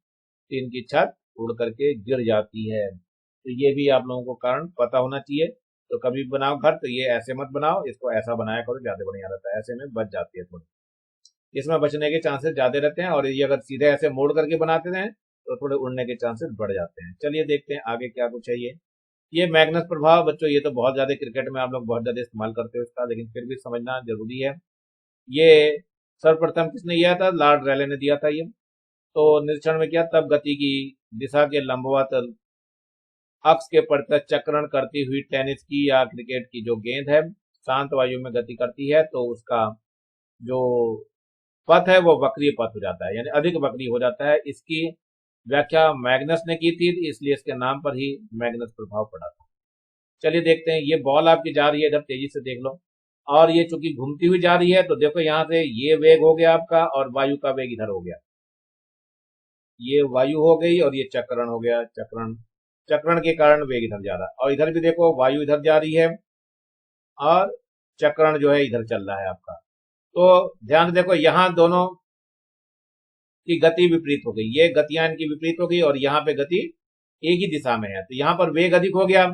टीन की छत उड़ करके गिर जाती है। तो ये भी आप लोगों को कारण पता होना चाहिए। तो कभी बनाओ घर तो ये ऐसे मत बनाओ, इसको ऐसा बनाया करो, ज्यादा बढ़िया रहता है। ऐसे में बच जाती है थोड़ी, इसमें बचने के चांसेस ज्यादा रहते हैं, और ये अगर सीधे ऐसे मोड़ करके बनाते हैं तो थोड़े उड़ने के चांसेस बढ़ जाते हैं। चलिए देखते हैं आगे क्या कुछ है। ये मैग्नस प्रभाव बच्चों, ये तो बहुत ज्यादा क्रिकेट में आप लोग बहुत ज्यादा इस्तेमाल करते हो इसका, लेकिन फिर भी समझना जरूरी है। ये सर्वप्रथम किसने दिया था, लॉर्ड रैले ने दिया था ये। तो निरीक्षण में किया, तब गति की दिशा के लंबवत अक्ष के प्रतिशत चक्रण करती हुई टेनिस की या क्रिकेट की जो गेंद है शांत वायु में गति करती है तो उसका जो पथ है वो वक्रीय पथ हो जाता है, यानी अधिक वक्रीय हो जाता है। इसकी व्याख्या मैग्नस ने की थी, इसलिए इसके नाम पर ही मैग्नस प्रभाव पड़ा था। चलिए देखते हैं, ये बॉल आपकी जा रही है इधर, तेजी से देख लो, और ये चूंकि घूमती हुई जा रही है तो देखो यहाँ से ये वेग हो गया आपका और वायु का वेग इधर हो गया, ये वायु हो गई और ये चक्रण हो गया, चक्रण चक्रण के कारण वेग इधर जा रहा है, और इधर भी देखो वायु इधर जा रही है और चक्रण जो है इधर चल रहा है आपका। तो ध्यान से देखो, यहाँ दोनों की गति विपरीत हो गई, ये गतियां इनकी विपरीत हो गई और यहाँ पे गति एक ही दिशा में है, तो यहाँ पर वेग अधिक हो गया,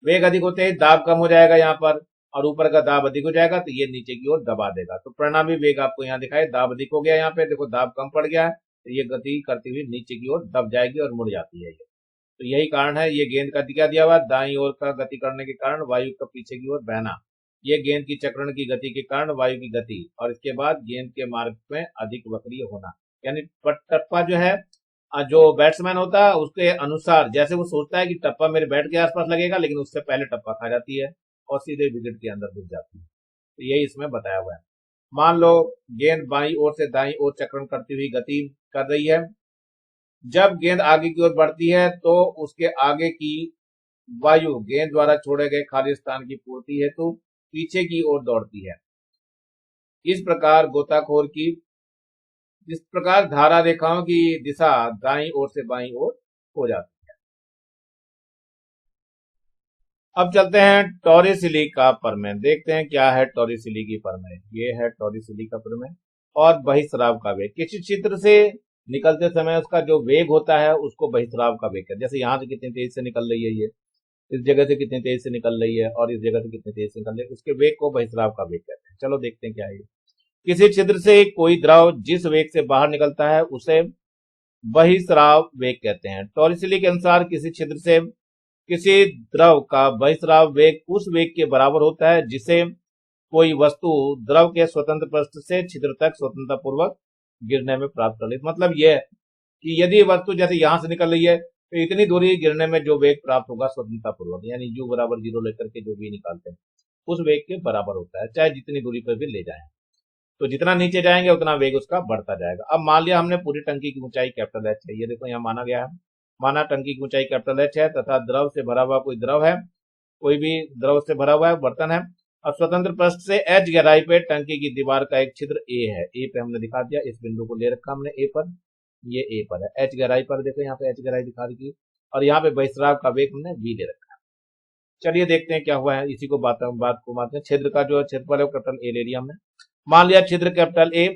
वेग अधिक होते ही दाब कम हो जाएगा यहाँ पर, और ऊपर का दाब अधिक हो जाएगा तो ये नीचे की ओर दबा देगा, तो परिणामी वेग आपको यहाँ दिखाए, दाब अधिक हो गया, यहाँ पे देखो दाब कम पड़ गया है, तो ये गति करती हुई नीचे की ओर दब जाएगी और मुड़ जाती है ये। तो यही कारण है, ये गेंद का क्या दिया हुआ, दाईं ओर का गति करने के कारण वायु का पीछे की ओर बहना, ये गेंद की चक्रण की गति के कारण वायु की गति, और इसके बाद गेंद के मार्ग में अधिक वक्रीय होना, यानी टप्पा जो है, जो बैट्समैन होता है उसके अनुसार, जैसे वो सोचता है कि टप्पा मेरे बैट के आसपास लगेगा, लेकिन उससे पहले टप्पा खा जाती है और सीधे विकेट के अंदर घुस जाती है। तो यही इसमें बताया हुआ है। मान लो गेंद बाईं ओर से दाईं ओर चक्रण करती हुई गति कर रही है, जब गेंद आगे की ओर बढ़ती है तो उसके आगे की वायु गेंद द्वारा छोड़े गए खाली स्थान की पूर्ति हेतु पीछे की ओर दौड़ती है। इस प्रकार गोताखोर की, इस प्रकार धारा रेखाओं की दिशा दाईं ओर से बाईं ओर हो जाती है। अब चलते हैं टॉरिसिली का प्रमेय, देखते हैं क्या है टॉरिसिली की प्रमेय। ये है टॉरिसिली का प्रमेय। और बहिस्राव का वेग, किसी क्षेत्र से निकलते समय उसका जो वेग होता है उसको बहिस्राव का वेग कहते हैं। जैसे यहाँ से कितनी तेज से निकल रही है, ये इस जगह से कितनी तेज से निकल रही है और इस जगह से कितनी तेज से निकल रही है, उसके वेग को बहिस्राव का वेग कहते हैं। चलो देखते हैं क्या है। किसी छिद्र से कोई द्रव जिस वेग से बाहर निकलता है उसे बहिस्राव वेग कहते हैं। टॉरिसिली के अनुसार किसी छिद्र से किसी द्रव का बहिस्राव वेग उस वेग के बराबर होता है जिसे कोई वस्तु द्रव के स्वतंत्र पृष्ठ से छिद्र तक स्वतंत्रता पूर्वक गिरने में प्राप्त कर लेती। मतलब यह कि यदि वस्तु जैसे यहां से निकल रही है तो इतनी दूरी गिरने में जो वेग प्राप्त होगा स्वतंत्रता पूर्वक, यानी u बराबर 0 लेकर के जो भी निकालते हैं उस वेग के बराबर होता है, चाहे जितनी दूरी पर भी ले जाएं। तो जितना नीचे जाएंगे उतना वेग उसका बढ़ता जाएगा। अब मान लिया हमने पूरी टंकी की ऊंचाई कैपिटल एच है, ये देखो यहाँ माना गया है, माना टंकी की ऊंचाई कैपिटल एच है तथा द्रव से भरा हुआ कोई द्रव है, कोई भी द्रव से भरा हुआ है बर्तन है। अब स्वतंत्र पृष्ठ से एच गहराई पे टंकी की दीवार का एक छिद्र ए है, ए पे हमने दिखा दिया, इस बिंदु को ले रखा हमने ए पर, ये ए पर है, एच गहराई पर देखो यहाँ पे एच गहराई दिखा दी, और यहाँ पे बहिस्राव का वेग हमने वी ले रखा है। चलिए देखते हैं क्या हुआ है, इसी को बात को मानते हैं। छिद्र का जो क्षेत्रफल है वो कैपिटल ए ले लिया हमने। मान लिया छिद्र कैपिटल ए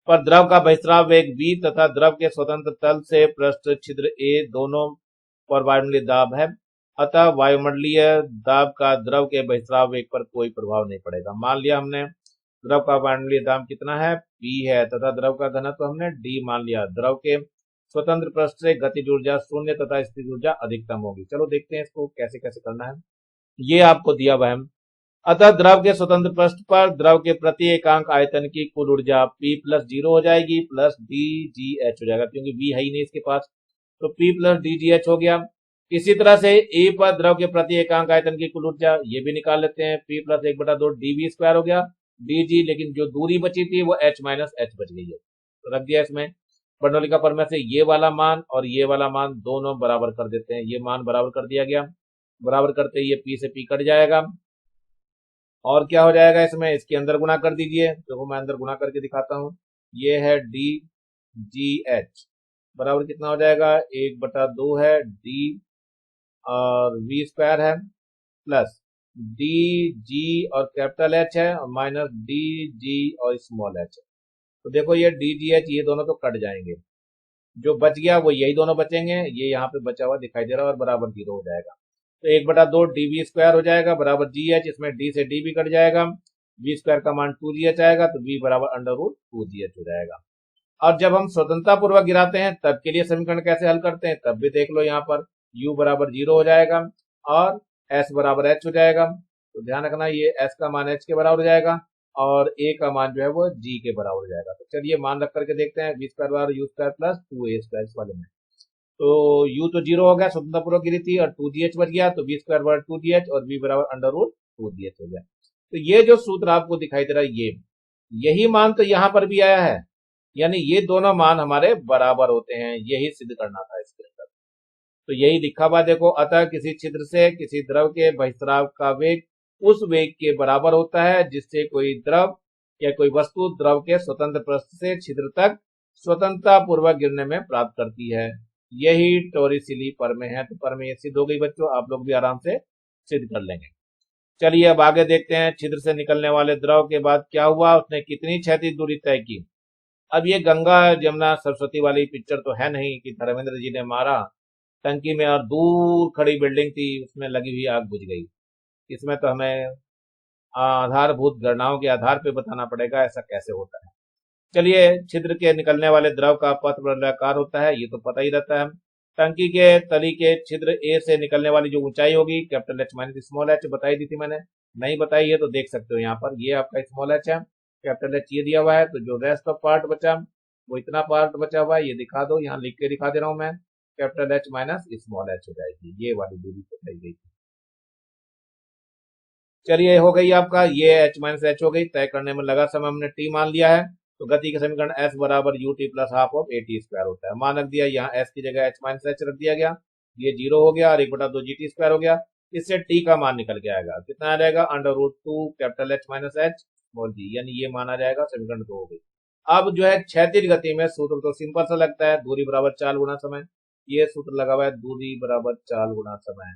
पर द्रव का बहिस्राव वेग v तथा द्रव के स्वतंत्र तल से पृष्ठ छिद्र ए दोनों पर वायुमंडलीय दाब है, अतः वायुमंडलीय दाब का द्रव के बहिस्राव वेग पर कोई प्रभाव नहीं पड़ेगा। मान लिया हमने द्रव का वायुमंडलीय दाब कितना है, p है, तथा द्रव का घनत्व हमने d मान लिया। द्रव के स्वतंत्र पृष्ठ से गतिज ऊर्जा शून्य तथा स्थिर ऊर्जा अधिकतम होगी। चलो देखते हैं इसको कैसे कैसे करना है, ये आपको दिया हुआ है। अतः द्रव के स्वतंत्र पृष्ठ पर द्रव के प्रति एकांक आयतन की कुल ऊर्जा P प्लस 0 हो जाएगी प्लस DGH हो जाएगा, क्योंकि V है ही नहीं इसके पास, तो P प्लस DGH हो गया। इसी तरह से A पर द्रव के प्रति एकांक आयतन की कुल ऊर्जा ये भी निकाल लेते हैं, P प्लस 1/2 dV स्क्वायर हो गया DG, लेकिन जो दूरी बची थी वो H माइनस H बच गई है, तो रख दिया इसमें। बर्नौली का प्रमेय से ये वाला मान और ये वाला मान दोनों बराबर कर देते हैं, ये मान बराबर कर दिया गया, बराबर करते ही ये P से P कट जाएगा और क्या हो जाएगा इसमें, इसके अंदर गुना कर दीजिए, देखो मैं अंदर गुना करके दिखाता हूं। ये है DGH बराबर कितना हो जाएगा, 1/2 है D और V स्क्वायर है प्लस DG और कैपिटल H है और माइनस DG और स्मॉल h है। तो देखो ये DGH ये दोनों तो कट जाएंगे, जो बच गया वो यही दोनों बचेंगे, ये यहाँ पे बचा हुआ दिखाई दे रहा है और बराबर 0 हो जाएगा। तो 1/2 dV स्क्वायर हो जाएगा बराबर GH, इसमें D से D भी कट जाएगा, V स्क्वायर का मान 2GH आएगा, तो V बराबर √2GH हो जाएगा। और जब हम स्वतंत्रता पूर्वक गिराते हैं तब के लिए समीकरण कैसे हल करते हैं तब भी देख लो, यहाँ पर U बराबर 0 हो जाएगा और S बराबर H हो जाएगा। तो ध्यान रखना ये S का मान H के बराबर हो जाएगा और A का मान जो है वो G के बराबर हो जाएगा। तो चलिए मान रख करके देखते हैं, V स्क्वायर बराबर U square plus 2A square वाले में, तो U तो 0 हो गया, स्वतंत्रता पूर्वक गिरी थी, और 2GH बच गया, तो V स्क्वायर बराबर 2GH और V बराबर √2GH हो गया। तो ये जो सूत्र आपको दिखाई दे रहा है यही मान तो यहां पर भी आया है, यानी ये दोनों मान हमारे बराबर होते हैं, यही सिद्ध करना था इसके अंदर। तो यही लिखा हुआ देखो, अतः किसी छिद्र से किसी द्रव के बहिस्राव का वेग उस वेग के बराबर होता है जिससे कोई द्रव या कोई वस्तु द्रव के स्वतंत्र पृष्ठ से छिद्र तक स्वतंत्रता पूर्वक गिरने में प्राप्त करती है। यही टोरिसिली प्रमेय है। तो प्रमेय सिद्ध हो गई बच्चों, आप लोग भी आराम से सिद्ध कर लेंगे। चलिए अब आगे देखते हैं, छिद्र से निकलने वाले द्रव के बाद क्या हुआ, उसने कितनी क्षैतिज दूरी तय की। अब ये गंगा जमुना सरस्वती वाली पिक्चर तो है नहीं कि धर्मेंद्र जी ने मारा टंकी में और दूर खड़ी बिल्डिंग थी उसमें लगी हुई आग बुझ गई। इसमें तो हमें आधारभूत गणनाओं के आधार पर बताना पड़ेगा ऐसा कैसे होता है। चलिए, छिद्र के निकलने वाले द्रव का पथ वलयाकार होता है, ये तो पता ही रहता है। टंकी के तली के छिद्र ए से निकलने वाली जो ऊंचाई होगी capital H minus small H, बताई दी थी मैंने, नहीं बताई है तो देख सकते हो यहाँ पर, ये आपका स्मॉल एच है, कैपिटल एच ये दिया हुआ है। तो जो रेस्ट ऑफ पार्ट बचा वो इतना पार्ट बचा हुआ है, ये दिखा दो, यहाँ लिख के दिखा दे रहा हूं मैं, capital H minus small H हो जाएगी, ये वाली दूरी बताई गई थी। चलिए हो गई आपका, ये एच माइनस एच हो गई, तय करने में लगा समय हमने टी मान लिया है। तो गति के समीकरण एस बराबर U T plus half of A T square होता है, मान रख दिया, यहाँ एस की जगह एच माइनस एच रख दिया गया, ये जीरो हो गया और 1/2 जी टी स्क्वायर हो गया। इससे टी का मान निकल के आएगा, कितना आ जाएगा, √2 capital H minus H small G, यानी ये मान आ जाएगा, समीकरण 2 हो गई। अब जो है क्षैतिज गति में सूत्र तो सिंपल सा लगता है, दूरी बराबर चाल गुना समय, ये सूत्र लगा हुआ है, दूरी बराबर चाल गुना समय,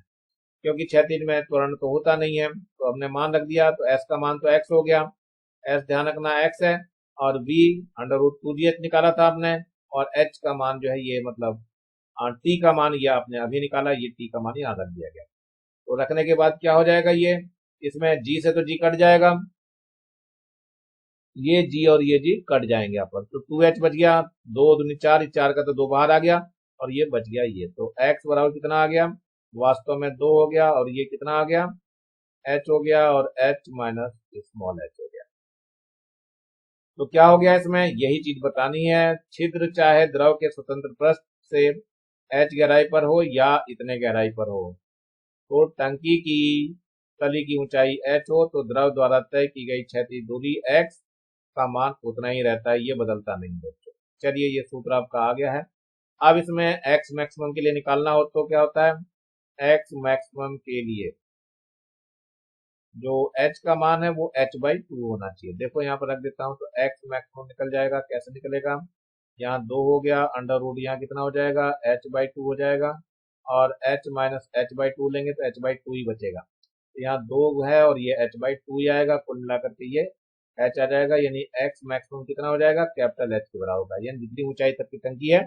क्योंकि क्षैतिज में त्वरण तो होता नहीं है, तो हमने मान रख दिया, तो एस का मान तो एक्स हो गया, एस ध्यान रखना एक्स है, और v √2gh निकाला था आपने, और h का मान जो है ये मतलब t का मान ये आपने अभी निकाला, ये t का मान यहाँ रख दिया गया। तो रखने के बाद क्या हो जाएगा, ये इसमें g से तो g कट जाएगा, ये g और ये g कट जाएंगे यहाँ पर, तो 2h बच गया, 2 दूनी 4, 4 का तो 2 बाहर आ गया, और ये बच गया ये, तो x बराबर कितना आ गया, वास्तव में 2 हो गया, और ये कितना आ गया, h हो गया, और h माइनस स्मॉल h हो गया। तो क्या हो गया, इसमें यही चीज बतानी है, छिद्र चाहे द्रव के स्वतंत्र पृष्ठ से h गहराई पर हो या इतने गहराई पर हो, तो टंकी की तली की ऊंचाई h हो तो द्रव द्वारा तय की गई क्षैतिज दूरी x का मान उतना ही रहता है, ये बदलता नहीं दोस्तों। चलिए, ये सूत्र आपका आ गया है। अब इसमें x मैक्सिमम के लिए निकालना हो तो क्या होता है, x मैक्सिमम के लिए जो h का मान है वो h/2 होना चाहिए। देखो यहाँ पर रख देता हूँ, तो x मैक्सिमम निकल जाएगा, कैसे निकलेगा, यहाँ 2 हो गया, अंडर रूट यहाँ कितना हो जाएगा, h/2 हो जाएगा, और h माइनस h/2 लेंगे तो h/2 ही बचेगा, तो यहाँ 2 है और ये h/2 ही आएगा, कुल मिलाकर के ये h आ जाएगा, यानी x मैक्सिमम कितना हो जाएगा, कैपिटल H के बराबर होगा। यानी जितनी ऊंचाई तक की टंकी है,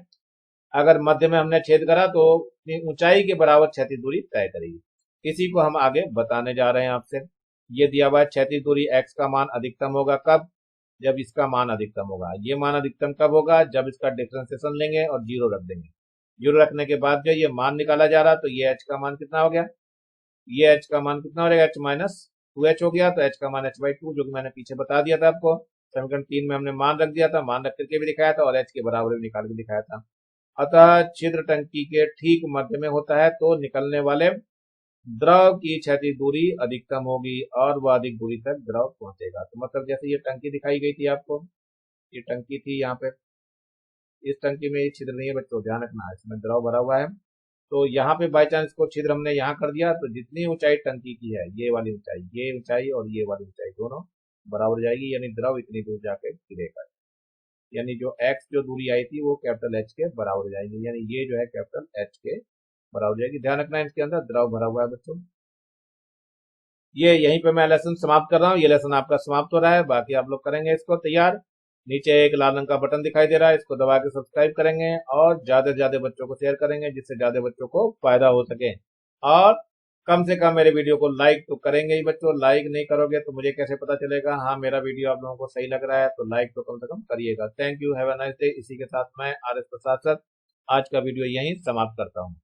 अगर मध्य में हमने छेद करा तो ऊंचाई के बराबर क्षैतिज दूरी तय करेगी। इसी को हम आगे बताने जा रहे हैं आपसे। ये दिया हुआ है, क्षैतिज दूरी x का मान अधिकतम होगा कब, जब इसका मान अधिकतम होगा। ये मान अधिकतम कब होगा, जब इसका डिफरेंशिएशन लेंगे और जीरो रख देंगे। जीरो रखने के बाद जो ये मान निकाला जा रहा, तो ये h का मान कितना हो गया, ये h का मान कितना हो जाएगा, h माइनस 2h हो गया, तो h का मान h/2, जो कि मैंने पीछे बता दिया था आपको, समीकरण 3 में हमने मान रख दिया था, मान रख करके भी दिखाया था, और h के बराबर भी निकाल के दिखाया था। अतः छिद्र टंकी के ठीक मध्य में होता है, तो निकलने वाले द्रव की क्षैतिज दूरी अधिकतम होगी और वह अधिक दूरी तक द्रव पहुंचेगा। तो मतलब जैसे ये टंकी दिखाई गई थी आपको, ये टंकी थी यहाँ पे, इस टंकी में ये छिद्र नहीं है बच्चों, ध्यान रखना, इसमें द्रव भरा हुआ है। तो यहाँ पे बाई चांस को छिद्र हमने यहाँ कर दिया, तो जितनी ऊंचाई टंकी की है, ये वाली ऊंचाई, ये ऊंचाई और ये वाली ऊंचाई दोनों बराबर हो जाएगी, यानी द्रव इतनी दूर जाके गिरेगा, यानी जो x जो दूरी आई थी वो कैपिटल H के बराबर हो जाएगी, यानी ये जो है कैपिटल H के बराबर हो जाएगी। ध्यान रखना, इसके अंदर द्रव भरा हुआ है बच्चों। ये यहीं पे मैं लेसन समाप्त कर रहा हूँ, ये लेसन आपका समाप्त हो रहा है, बाकी आप लोग करेंगे इसको तैयार। नीचे एक लाल रंग का बटन दिखाई दे रहा है, इसको दबा के सब्सक्राइब करेंगे और ज्यादा से ज्यादा बच्चों को शेयर करेंगे, जिससे ज्यादा बच्चों को फायदा हो सके। और कम से कम मेरे वीडियो को लाइक तो करेंगे ही बच्चों, लाइक नहीं करोगे तो मुझे कैसे पता चलेगा हाँ मेरा वीडियो आप लोगों को सही लग रहा है, तो लाइक तो कम से कम करिएगा। Thank you, have a nice day. इसी के साथ मैं RS प्रसाद सर आज का वीडियो यहीं समाप्त करता हूँ।